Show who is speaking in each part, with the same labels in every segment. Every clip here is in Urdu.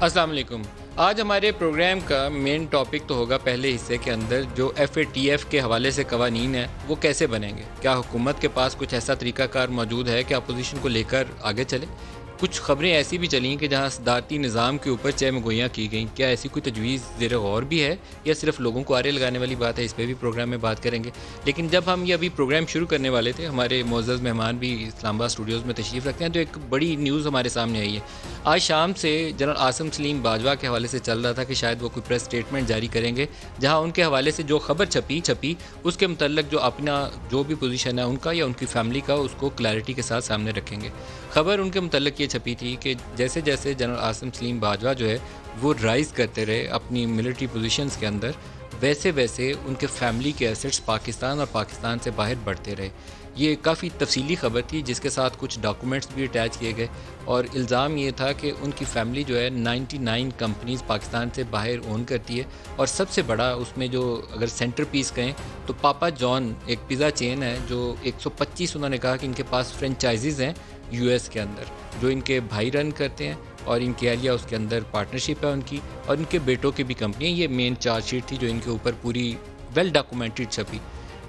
Speaker 1: السلام علیکم. آج ہمارے پروگرام کا مین ٹاپک تو ہوگا پہلے حصے کے اندر جو FATF کے حوالے سے قوانین ہیں وہ کیسے بنیں گے. کیا حکومت کے پاس کچھ ایسا طریقہ کار موجود ہے کہ اپوزیشن کو لے کر آگے چلے؟ کچھ خبریں ایسی بھی چلیں کہ جہاں صدارتی نظام کے اوپر چہ مگویاں کی گئیں. کیا ایسی کوئی تجویز زیر غور بھی ہے یا صرف لوگوں کو آرے لگانے والی بات ہے؟ اس پہ بھی پروگرام میں بات کریں گے. لیکن جب ہم یہ ابھی پروگرام شروع کرنے والے تھے، ہمارے معزز مہمان بھی اسلام آباد اسٹوڈیوز میں تشریف رکھتے ہیں، تو ایک بڑی نیوز ہمارے سامنے آئی ہے. آج شام سے جنرل عاصم سلیم باجوہ کے حوالے سے چل رہا تھا کہ شاید وہ کوئی پریس اسٹیٹمنٹ جاری کریں گے جہاں ان کے حوالے سے جو خبر چھپی اس کے متعلق جو اپنا جو بھی پوزیشن ہے ان کا یا ان کی فیملی کا، اس کو کلیئرٹی کے ساتھ سامنے رکھیں گے. خبر ان کے متعلق یہ چھپی تھی کہ جیسے جیسے جنرل عاصم سلیم باجوہ جو ہے وہ رائز کرتے رہے اپنی ملٹری پوزیشنز کے اندر، ویسے ویسے ان کے فیملی کے ایسٹس پاکستان اور پاکستان سے باہر بڑھتے رہے. یہ کافی تفصیلی خبر تھی جس کے ساتھ کچھ ڈاکومنٹس بھی اٹیچ کیے گئے، اور الزام یہ تھا کہ ان کی فیملی جو ہے 99 کمپنیز پاکستان سے باہر اون کرتی ہے، اور سب سے بڑا اس میں جو اگر سینٹر پیس کہیں تو پاپا جان ایک پیزا چین ہے جو 125 انہوں نے کہا کہ ان کے پاس فرینچائزیز ہیں US کے اندر جو ان کے بھائی رن کرتے ہیں، اور ان کی اہلیہ اس کے اندر پارٹنرشپ ہے ان کی، اور ان کے بیٹوں کی بھی کمپنی ہے. یہ مین چارج شیٹ تھی جو ان کے اوپر پوری ویل ڈاکومنٹڈ چھپی.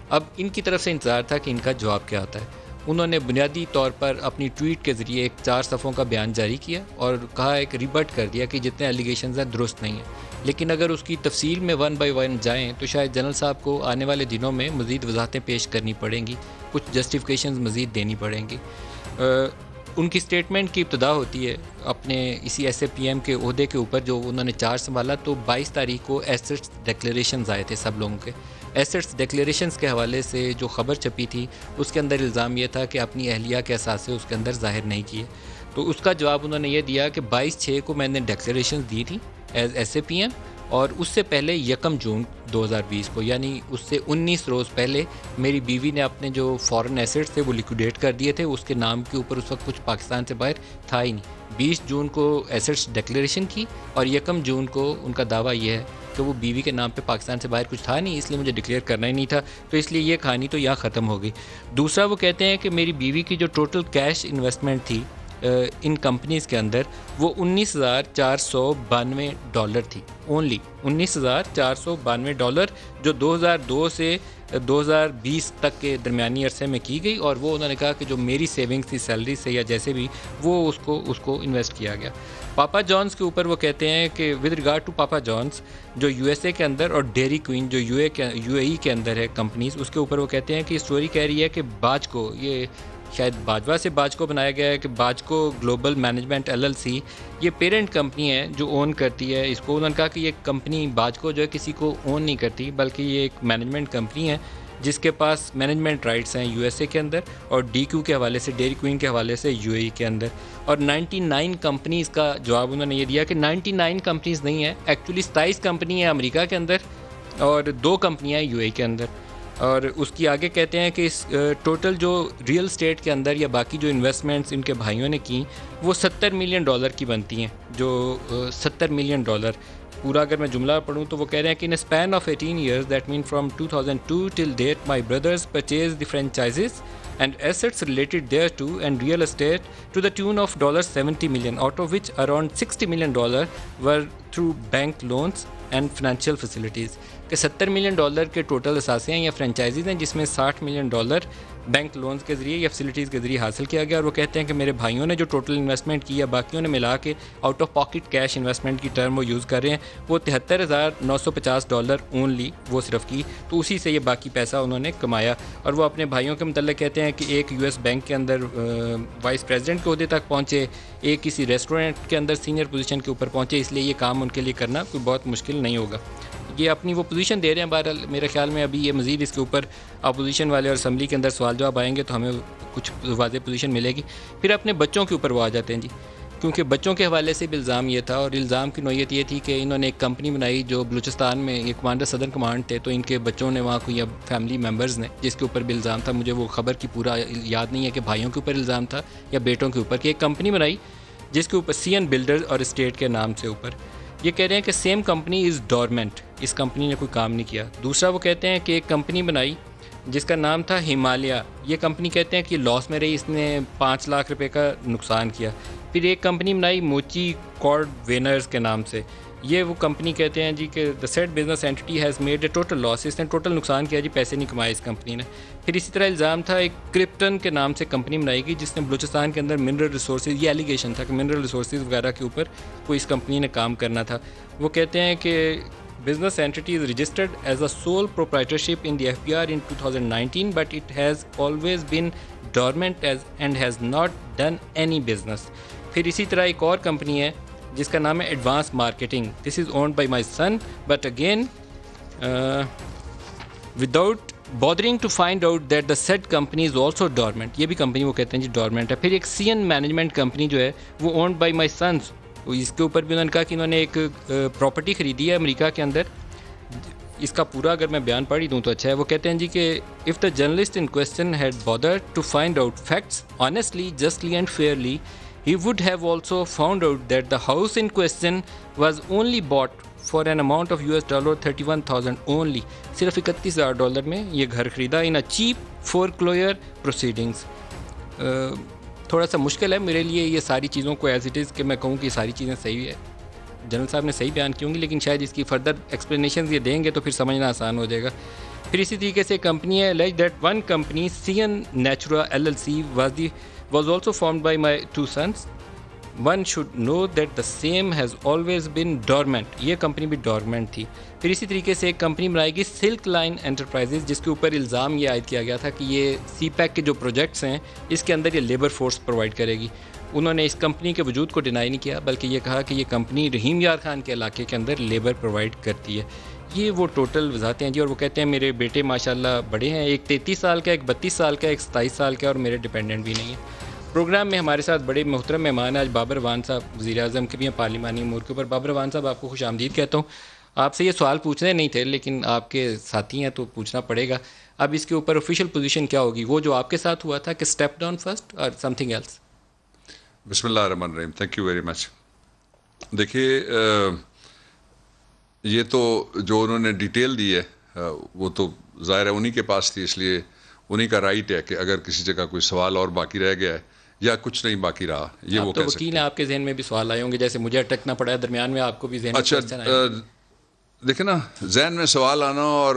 Speaker 1: اب ان کی طرف سے انتظار تھا کہ ان کا جواب کیا آتا ہے. انہوں نے بنیادی طور پر اپنی ٹویٹ کے ذریعے ایک 4 صفحوں کا بیان جاری کیا اور کہا ایک ریبٹ کر دیا کہ جتنے ایلیگیشنز ہیں درست نہیں ہیں. لیکن اگر اس کی تفصیل میں 1 بائی 1 جائیں تو شاید جنرل صاحب کو آنے والے دنوں میں مزید وضاحتیں پیش کرنی پڑیں گی، کچھ جسٹیفیکیشنز مزید دینی پڑیں گی. ان کی سٹیٹمنٹ کی ابتدا ہوتی ہے اپنے اسی SAPM کے عہدے کے اوپر جو انہوں نے چارج سنبھالا، تو 22 تاریخ کو ایسٹس ڈیکلیریشنز آئے تھے سب لوگوں کے. ایسٹس ڈیکلیریشنز کے حوالے سے جو خبر چھپی تھی اس کے اندر الزام یہ تھا کہ اپنی اہلیہ کے اثاثے اس کے اندر ظاہر نہیں کیے. تو اس کا جواب انہوں نے یہ دیا کہ 22/6 کو میں نے ڈیکلیریشنز دی تھی ایز SAPM، اور اس سے پہلے 1 جون 2020 کو، یعنی اس سے 19 روز پہلے میری بیوی نے اپنے جو فورن ایسٹس تھے وہ لیکوڈیٹ کر دیے تھے. اس کے نام کے اوپر اس وقت کچھ پاکستان سے باہر تھا ہی نہیں. 20 جون کو ایسٹس ڈیکلیریشن کی، اور 1 جون کو ان کا دعویٰ یہ ہے کہ وہ بیوی کے نام پہ پاکستان سے باہر کچھ تھا نہیں، اس لیے مجھے ڈکلیئر کرنا ہی نہیں تھا، تو اس لیے یہ کہانی تو یہاں ختم ہو گئی. دوسرا وہ کہتے ہیں کہ میری بیوی کی جو ٹوٹل کیش انویسٹمنٹ تھی ان کمپنیز کے اندر وہ $19,492 تھی. اونلی $19,492 جو 2002 سے 2020 تک کے درمیانی عرصے میں کی گئی، اور وہ انہوں نے کہا کہ جو میری سیونگز تھی سیلری سے یا جیسے بھی وہ اس کو انویسٹ کیا گیا. پاپا جانز کے اوپر وہ کہتے ہیں کہ ود ریگارڈ ٹو پاپا جانز جو USA کے اندر، اور ڈیری کوئن جو UAE کے اندر ہے کمپنیز، اس کے اوپر وہ کہتے ہیں کہ اسٹوری کہہ رہی ہے کہ باجکو، یہ شاید باجوہ سے باجکو بنایا گیا ہے، کہ باجکو گلوبل مینجمنٹ LLC یہ پیرنٹ کمپنی ہے جو اون کرتی ہے اس کو. انہوں نے کہا کہ یہ کمپنی باجکو جو ہے کسی کو اون نہیں کرتی، بلکہ یہ ایک مینجمنٹ کمپنی ہے جس کے پاس مینجمنٹ رائٹس ہیں USA کے اندر، اور DQ کے حوالے سے، ڈیری کوئن کے حوالے سے UAE کے اندر. اور 99 کمپنیز کا جواب انہوں نے یہ دیا کہ 99 کمپنیز نہیں ہیں، ایکچولی 27 کمپنی ہیں امریکہ کے اندر اور 2 کمپنیاں ہیں UAE کے اندر. اور اس کی آگے کہتے ہیں کہ اس ٹوٹل جو ریئل اسٹیٹ کے اندر یا باقی جو انویسٹمنٹس ان کے بھائیوں نے کی وہ $70 ملین کی بنتی ہیں. جو $70 ملین پورا اگر میں جملہ پڑھوں تو وہ کہہ رہے ہیں کہ in a span of 18 years that mean from 2002 till date my brothers purchased the franchises and assets related thereto and real estate to the tune of $70 million, out of which around $60 million were through bank loans and financial facilities. کہ $70 ملین کے ٹوٹل اثاثے ہیں یا فرینچائزیز ہیں، جس میں $60 ملین بینک لونز کے ذریعے یا فیسلٹیز کے ذریعے حاصل کیا گیا. اور وہ کہتے ہیں کہ میرے بھائیوں نے جو ٹوٹل انویسٹمنٹ کی ہے باقیوں نے ملا کے out of pocket cash investment کی ٹرم وہ یوز کر رہے ہیں، وہ $73,950 اونلی وہ صرف کی، تو اسی سے یہ باقی پیسہ انہوں نے کمایا. اور وہ اپنے بھائیوں کے متعلق کہتے ہیں کہ ایک US بینک کے اندر وائس پریزیڈنٹ کے عہدے تک پہنچے، ایک کسی ریسٹورینٹ کے اندر سینئر پوزیشن کے اوپر پہنچے، اس لیے یہ کام ان کے لیے کرنا کوئی بہت مشکل نہیں ہوگا. یہ اپنی وہ پوزیشن دے رہے ہیں. بہرحال میرے خیال میں ابھی یہ مزید اس کے اوپر اپوزیشن والے اور اسمبلی کے اندر سوال جواب آئیں گے تو ہمیں کچھ واضح پوزیشن ملے گی. پھر اپنے بچوں کے اوپر وہ آ جاتے ہیں جی، کیونکہ بچوں کے حوالے سے بھی الزام یہ تھا، اور الزام کی نوعیت یہ تھی کہ انہوں نے ایک کمپنی بنائی جو بلوچستان میں یہ کمانڈر صدر کمانڈ تھے، تو ان کے بچوں نے وہاں کوئی فیملی ممبرز نے جس کے اوپر بھی الزام تھا، مجھے وہ خبر کی پورا یاد نہیں ہے کہ بھائیوں کے اوپر الزام تھا یا بیٹوں کے اوپر، کہ ایک کمپنی بنائی جس کے اوپر CN بلڈرز اور اسٹیٹ کے نام سے اوپر. یہ کہہ رہے ہیں کہ سیم کمپنی از ڈورمنٹ، اس کمپنی نے کوئی کام نہیں کیا. دوسرا وہ کہتے ہیں کہ ایک کمپنی بنائی جس کا نام تھا ہمالیہ، یہ کمپنی کہتے ہیں کہ لاس میں رہی، اس نے $5 لاکھ کا نقصان کیا. پھر ایک کمپنی بنائی موچی کارڈ وینرز کے نام سے. یہ وہ کمپنی کہتے ہیں جی کہ the said business entity has made a total loss, اس نے ٹوٹل نقصان کیا جی, پیسے نہیں کمائے اس کمپنی نے. پھر اسی طرح الزام تھا ایک کرپٹن کے نام سے کمپنی بنائی گئی جس نے بلوچستان کے اندر منرل ریسورسز, یہ ایلیگیشن تھا کہ منرل ریسورسز وغیرہ کے اوپر کوئی اس کمپنی نے کام کرنا تھا. وہ کہتے ہیں کہ business entity is registered as a sole proprietorship in the FBR in 2019 but it has always been dormant and has not done any business. پھر اسی طرح ایک اور کمپنی ہے جس کا نام ہے advance marketing. This is owned by my son but again without bothering to find out that the said company is also dormant. یہ بھی کمپنی وہ کہتے ہیں جی dormant ہے. پھر ایک CN مینجمنٹ کمپنی جو ہے وہ owned by my sons, اس کے اوپر بھی انہوں نے کہا کہ انہوں نے ایک پراپرٹی خریدی ہے امریکہ کے اندر. اس کا پورا اگر میں بیان پڑھ ہی دوں تو اچھا ہے. وہ کہتے ہیں جی کہ if the journalist in question had bothered to find out facts honestly, justly and fairly, he would have also found out that the house in question was only bought for an amount of $31,000 only. صرف $31,000 میں یہ گھر خریدا in a cheap foreclosure proceedings. تھوڑا سا مشکل ہے میرے لیے یہ ساری چیزوں کو ایز اٹ از کہ میں کہوں کہ یہ ساری چیزیں صحیح ہے. جنرل صاحب نے صحیح بیان کی ہوں گی لیکن شاید اس کی فردر ایکسپلینیشنز یہ دیں گے تو پھر سمجھنا آسان ہو جائے گا. پھر اسی طریقے سے کمپنی ہے like that one company CN Natura LLC was also formed by my two sons. One should know that the same has always been dormant. یہ کمپنی بھی dormant تھی. پھر اسی طریقے سے ایک کمپنی بنائی گئی سلک لائن انٹرپرائزز جس کے اوپر الزام یہ عائد کیا گیا تھا کہ یہ سی پیک کے جو پروجیکٹس ہیں اس کے اندر یہ لیبر فورس پرووائڈ کرے گی. انہوں نے اس کمپنی کے وجود کو ڈینائی نہیں کیا بلکہ یہ کہا کہ یہ کمپنی رحیم یار خان کے علاقے کے اندر لیبر پرووائڈ کرتی ہے. یہ وہ ٹوٹل وضاحتیں ہیں جی. اور وہ کہتے ہیں میرے بیٹے ماشاءاللہ بڑے ہیں, ایک 33 سال کا, ایک 32 سال کا, ایک 27 سال کا, اور میرے ڈپینڈنٹ بھی نہیں ہیں. پروگرام میں ہمارے ساتھ بڑے محترم مہمان ہیں آج بابر وان صاحب, وزیر اعظم کے بھی ہیں پارلیمانی امور کے اوپر. بابر وان صاحب آپ کو خوش آمدید کہتا ہوں. آپ سے یہ سوال پوچھنے نہیں تھے لیکن آپ کے ساتھی ہیں تو پوچھنا پڑے گا. اب اس کے اوپر آفیشیل پوزیشن کیا ہوگی, وہ جو آپ کے ساتھ ہوا تھا کہ اسٹیپ ڈاؤن فرسٹ اور سم تھنگ ایلس؟
Speaker 2: بسم اللہ الرحمن الرحیم. Thank you very much. دیکھیے یہ تو جو انہوں نے ڈیٹیل دی ہے وہ تو ظاہر ہے انہی کے پاس تھی, اس لیے انہی کا رائٹ ہے کہ اگر کسی جگہ کوئی سوال اور باقی رہ گیا ہے یا کچھ نہیں باقی رہا یہ وہ کہہ سکتے ہیں.
Speaker 1: تو وکیل ہیں, آپ کے ذہن میں بھی سوال آئے ہوں گے جیسے مجھے اٹکنا پڑا ہے درمیان میں, آپ کو بھی ذہن میں کوسچن آئے.
Speaker 2: اچھا دیکھیں نا, ذہن میں سوال آنا اور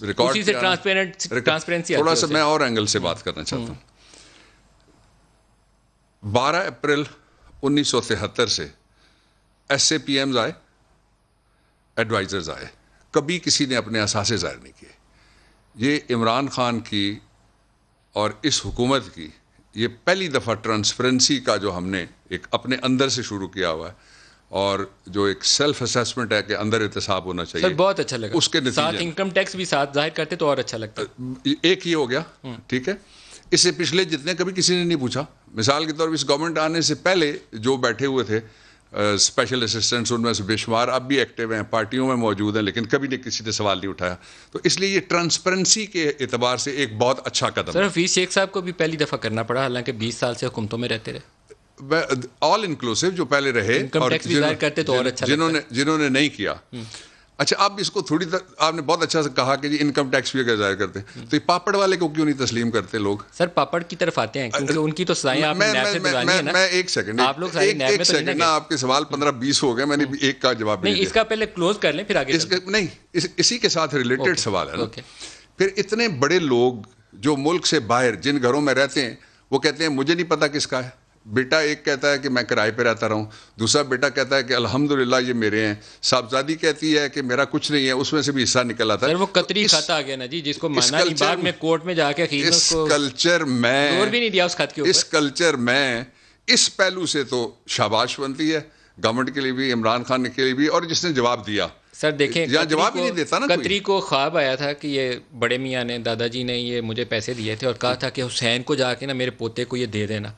Speaker 2: ریکارڈ
Speaker 1: سے ٹرانسپیرنسی.
Speaker 2: تھوڑا سا میں اور اینگل سے بات کرنا چاہتا ہوں. 12 اپریل 1973 سے ایس اے پی ایمز آئے, ایڈوائزرز آئے, کبھی کسی نے اپنے اثاثے ظاہر نہیں کیے. یہ عمران خان کی اور اس حکومت کی یہ پہلی دفعہ ٹرانسپیرنسی کا جو ہم نے ایک اپنے اندر سے شروع کیا ہوا ہے اور جو ایک سیلف اسیسمنٹ ہے کہ اندر احتساب ہونا چاہیے.
Speaker 1: سر بہت اچھا لگا.
Speaker 2: اس کے نتیجے
Speaker 1: ساتھ انکم ٹیکس بھی ساتھ ظاہر کرتے تو اور اچھا لگتا.
Speaker 2: ایک یہ ہو گیا, ٹھیک ہے. اس سے پچھلے جتنے کبھی کسی نے نہیں پوچھا. مثال کے طور پر اس گورنمنٹ آنے سے پہلے جو بیٹھے ہوئے تھے اسپیشل اسسٹنٹس ان میں سے بے شمار اب بھی ایکٹیو ہیں, پارٹیوں میں موجود ہیں, لیکن کبھی نہیں کسی نے سوال نہیں اٹھایا. تو اس لیے یہ ٹرانسپیرنسی کے اعتبار سے ایک بہت اچھا قدم ہے.
Speaker 1: سر حفیظ شیخ صاحب کو بھی پہلی دفعہ کرنا پڑا حالانکہ 20 سال سے حکومتوں میں رہتے رہے.
Speaker 2: آل انکلوسیو جو پہلے رہے
Speaker 1: انکم ٹیکس بھی ظاہر کرتے تو اور اچھا
Speaker 2: جنہوں نے نہیں کیا. اچھا اب اس کو تھوڑی آپ نے بہت اچھا سے کہا کہ جی انکم ٹیکس بھی اگر ظاہر کرتے ہیں تو یہ پاپڑ والے کو کیوں نہیں تسلیم کرتے لوگ؟
Speaker 1: سر پاپڑ کی طرف آتے ہیں کیونکہ ان کی تو سزائیں آپ نے نیب سے گزارنی ہے نا.
Speaker 2: میں ایک سیکنڈ آپ کے سوال 15-20 ہو گئے, میں نے ایک کا جواب
Speaker 1: نہیں, اس کا پہلے کلوز کر لیں پھر آگے.
Speaker 2: نہیں, اسی کے ساتھ ریلیٹڈ سوال ہے نا. پھر اتنے بڑے لوگ جو ملک سے باہر جن گھروں میں رہتے ہیں وہ کہتے ہیں مجھے نہیں پتا کس کا ہے. بیٹا ایک کہتا ہے کہ میں کرائے پہ رہتا رہا ہوں, دوسرا بیٹا کہتا ہے کہ الحمدللہ یہ میرے ہیں, صاحبزادی کہتی ہے کہ میرا کچھ نہیں ہے, اس میں سے بھی حصہ نکل آتا ہے.
Speaker 1: وہ قطری خط آ گیا نا جی, جس کو مانا نہیں, بعد میں کورٹ میں جا کے
Speaker 2: اس کلچر میں
Speaker 1: زور بھی نہیں دیا اس خط کے اوپر.
Speaker 2: اس کلچر میں اس پہلو سے تو شاباش بنتی ہے گورنمنٹ کے لیے بھی, عمران خان کے لیے بھی, اور جس نے جواب دیا.
Speaker 1: سر دیکھیں
Speaker 2: جواب ہی نہیں دیتا نا.
Speaker 1: قطری کو خواب آیا تھا کہ یہ بڑے میاں نے, دادا جی نے یہ مجھے پیسے دیے تھے اور کہا تھا کہ حسین کو جا کے نا میرے پوتے کو یہ دے دینا.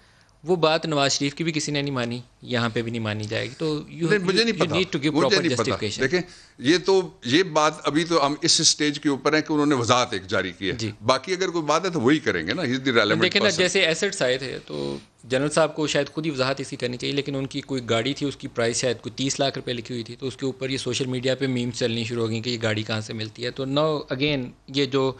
Speaker 1: وہ بات نواز شریف کی بھی کسی نے نہیں مانی, یہاں پہ بھی نہیں مانی جائے گی. تو
Speaker 2: مجھے نہیں پتا. دیکھیں یہ بات ابھی تو ہم اس سٹیج کے اوپر ہیں کہ انہوں نے وضاحت ایک جاری کی ہے. باقی اگر کوئی بات ہے تو وہی کریں گے نا.
Speaker 1: دیکھیں نا جیسے ایسٹس آئے تھے تو جنرل صاحب کو شاید خود ہی وضاحت اسی کرنی چاہیے, لیکن ان کی کوئی گاڑی تھی, اس کی پرائس شاید کوئی 30 لاکھ روپے لکھی ہوئی تھی, تو اس کے اوپر یہ سوشل میڈیا پہ میمز چلنی شروع ہو گئی کہ یہ گاڑی کہاں سے ملتی ہے. تو نو اگین یہ جو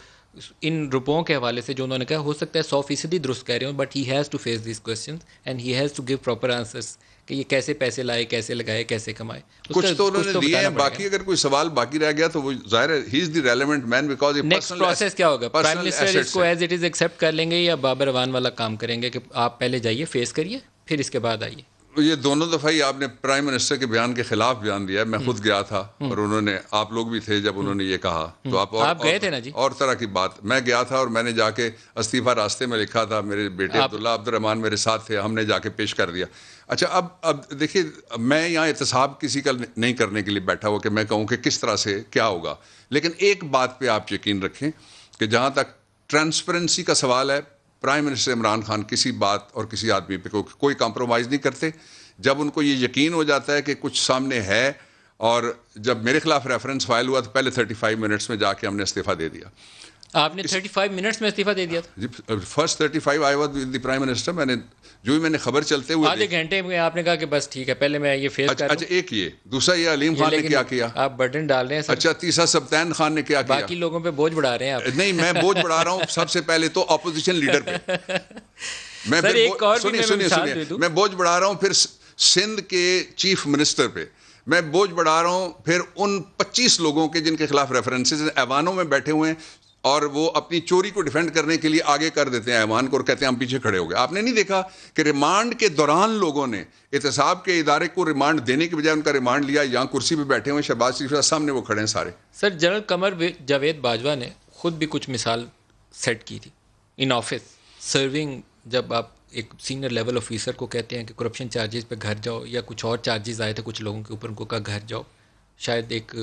Speaker 1: ان روپوں کے حوالے سے جو انہوں نے کہا ہو سکتا ہے 100% درست کہہ رہے ہوں, but he has to face these questions and he has to give proper answers کہ یہ کیسے پیسے لائے, کیسے لگائے, کیسے کمائے.
Speaker 2: کچھ تو انہوں نے دیے ہیں, باقی اگر کوئی سوال باقی رہ گیا تو وہ ظاہر ہے ہی is the relevant man because
Speaker 1: next process کیا ہوگا. پرائم منسٹر اس کو ایز اٹ از ایکسیپٹ کر لیں گے یا بابر اعوان والا کام کریں گے کہ آپ پہلے جائیے فیس کریے پھر اس کے بعد آئیے.
Speaker 2: یہ دونوں دفعہ ہی آپ نے پرائم منسٹر کے بیان کے خلاف بیان دیا ہے. میں خود گیا تھا اور انہوں نے, آپ لوگ بھی تھے جب انہوں نے یہ کہا, تو
Speaker 1: آپ گئے تھے نا جی,
Speaker 2: اور طرح کی بات. میں گیا تھا اور میں نے جا کے استعفیٰ راستے میں لکھا تھا, میرے بیٹے عبداللہ عبد الرحمان میرے ساتھ تھے, ہم نے جا کے پیش کر دیا. اچھا اب دیکھیے, میں یہاں احتساب کسی کا نہیں کرنے کے لیے بیٹھا ہوا کہ میں کہوں کہ کس طرح سے کیا ہوگا, لیکن ایک بات پہ آپ یقین رکھیں کہ جہاں تک ٹرانسپیرنسی کا سوال ہے, پرائم منسٹر عمران خان کسی بات اور کسی آدمی پہ کوئی کمپرومائز نہیں کرتے. جب ان کو یہ یقین ہو جاتا ہے کہ کچھ سامنے ہے, اور جب میرے خلاف ریفرنس فائل ہوا تو پہلے 35 منٹس میں جا کے ہم نے استعفیٰ دے دیا.
Speaker 1: آپ نے 35 منٹس میں استعفیٰ دے دیا تھا
Speaker 2: جی, first 35 I was with the prime minister. میں نے جو ہی میں نے خبر چلتے ہوئے
Speaker 1: آدھے گھنٹے میں آپ نے کہا کہ بس ٹھیک ہے پہلے میں یہ فیس کر.
Speaker 2: اچھا ایک یہ دوسرا, یہ علیم خان نے کیا کیا,
Speaker 1: آپ برڈن ڈال رہے ہیں.
Speaker 2: اچھا تیسرا سبطین خان نے کیا کیا,
Speaker 1: باقی لوگوں پہ بوجھ بڑھا رہے ہیں آپ.
Speaker 2: نہیں, میں بوجھ بڑھا رہا ہوں سب سے پہلے تو اپوزیشن لیڈر پہ. میں سنیے میں بوجھ بڑھا رہا ہوں پھر سندھ کے چیف منسٹر پہ, میں بوجھ بڑھا رہا ہوں پھر ان 25 لوگوں کے جن کے خلاف ریفرنسز ایوانوں میں بیٹھے ہوئے ہیں اور وہ اپنی چوری کو ڈیفینڈ کرنے کے لیے آگے کر دیتے ہیں ایوان کو اور کہتے ہیں ہم پیچھے کھڑے ہو گئے. آپ نے نہیں دیکھا کہ ریمانڈ کے دوران لوگوں نے احتساب کے ادارے کو ریمانڈ دینے کے بجائے ان کا ریمانڈ لیا, یہاں کرسی پہ بیٹھے ہوئے شہباز شریف سامنے وہ کھڑے ہیں سارے.
Speaker 1: سر جنرل قمر جاوید باجوہ نے خود بھی کچھ مثال سیٹ کی تھی ان آفس سرونگ, جب آپ ایک سینئر لیول آفیسر کو کہتے ہیں کہ کرپشن چارجز پہ گھر جاؤ, یا کچھ اور چارجز آئے تھے کچھ لوگوں کے اوپر, ان کو کہا گھر جاؤ. شاید ایک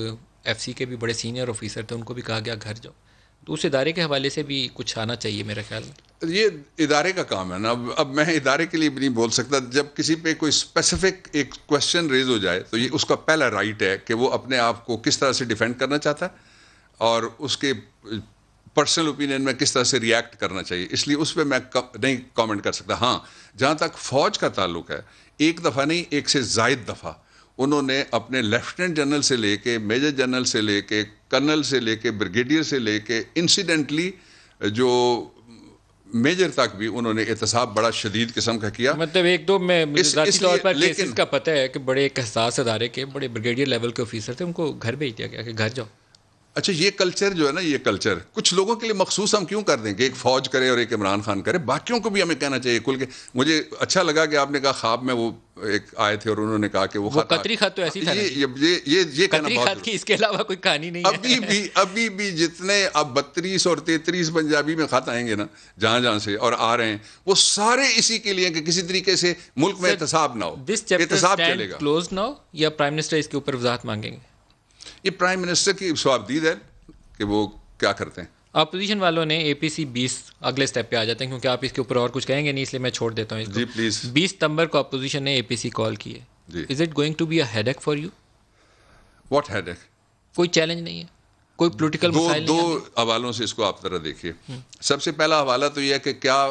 Speaker 1: ایف سی کے بھی بڑے سینئر آفیسر تھے, ان کو بھی کہا گیا گھر جاؤ. تو اس ادارے کے حوالے سے بھی کچھ آنا چاہیے میرے خیال میں.
Speaker 2: یہ ادارے کا کام ہے نا. اب میں ادارے کے لیے بھی نہیں بول سکتا. جب کسی پہ کوئی اسپیسیفک ایک کوشچن ریز ہو جائے تو یہ اس کا پہلا رائٹ ہے کہ وہ اپنے آپ کو کس طرح سے ڈیفینڈ کرنا چاہتا ہے اور اس کے پرسنل اوپینین میں کس طرح سے ریئیکٹ کرنا چاہیے. اس لیے اس پہ میں نہیں کامنٹ کر سکتا. ہاں جہاں تک فوج کا تعلق ہے, ایک دفعہ نہیں ایک سے زائد دفعہ انہوں نے اپنے لیفٹیننٹ جنرل سے لے کے میجر جنرل سے لے کے کرنل سے لے کے بریگیڈیئر سے لے کے انسیڈنٹلی جو میجر تک بھی انہوں نے احتساب بڑا شدید قسم کا کیا.
Speaker 1: مطلب ایک دو میں ذاتی طور پر کیسز کا پتہ ہے کہ بڑے ایک حساس ادارے کے بڑے بریگیڈیئر لیول کے آفیسر تھے, ان کو گھر بھیج دیا گیا کہ گھر جاؤ.
Speaker 2: اچھا یہ کلچر جو ہے نا, یہ کلچر کچھ لوگوں کے لیے مخصوص ہم کیوں کر دیں کہ ایک فوج کرے اور ایک عمران خان کرے, باقیوں کو بھی ہمیں کہنا چاہیے کھل کے. مجھے اچھا لگا کہ آپ نے کہا خواب میں وہ ایک آئے تھے اور انہوں نے کہا کہ وہ
Speaker 1: قطری خط تو ایسی تھا,
Speaker 2: یہ
Speaker 1: قطری خط کی اس کے علاوہ کوئی کہانی نہیں ہے.
Speaker 2: ابھی بھی جتنے اب 32 اور 33 پنجابی میں خط آئیں گے نا جہاں سے اور آ رہے ہیں, وہ سارے اسی کے لیے کہ کسی طریقے سے ملک میں احتساب نہ ہو. احتساب چلے گا
Speaker 1: کلوز نہ ہو, یا پرائم منسٹر اس کے اوپر وضاحت مانگیں گے؟
Speaker 2: یہ پرائم منسٹر کی ثوابدید ہے کہ وہ کیا کرتے ہیں.
Speaker 1: اپوزیشن والوں نے APC 20 اگلے سٹیپ پہ آ جاتے ہیں, کیونکہ آپ اس کے اوپر اور کچھ کہیں گے نہیں, اس لیے میں چھوڑ دیتا ہوں اس کو.
Speaker 2: جی پلیز.
Speaker 1: 20 ستمبر کو اپوزیشن نے APC کال کی ہے. Is it going to be a headache for you?
Speaker 2: What headache?
Speaker 1: کوئی چیلنج نہیں ہے, کوئی پولیٹیکل مسائل نہیں ہے.
Speaker 2: دو حوالوں سے اس کو آپ ذرا دیکھیے. سب سے پہلا حوالہ تو یہ ہے کہ کیا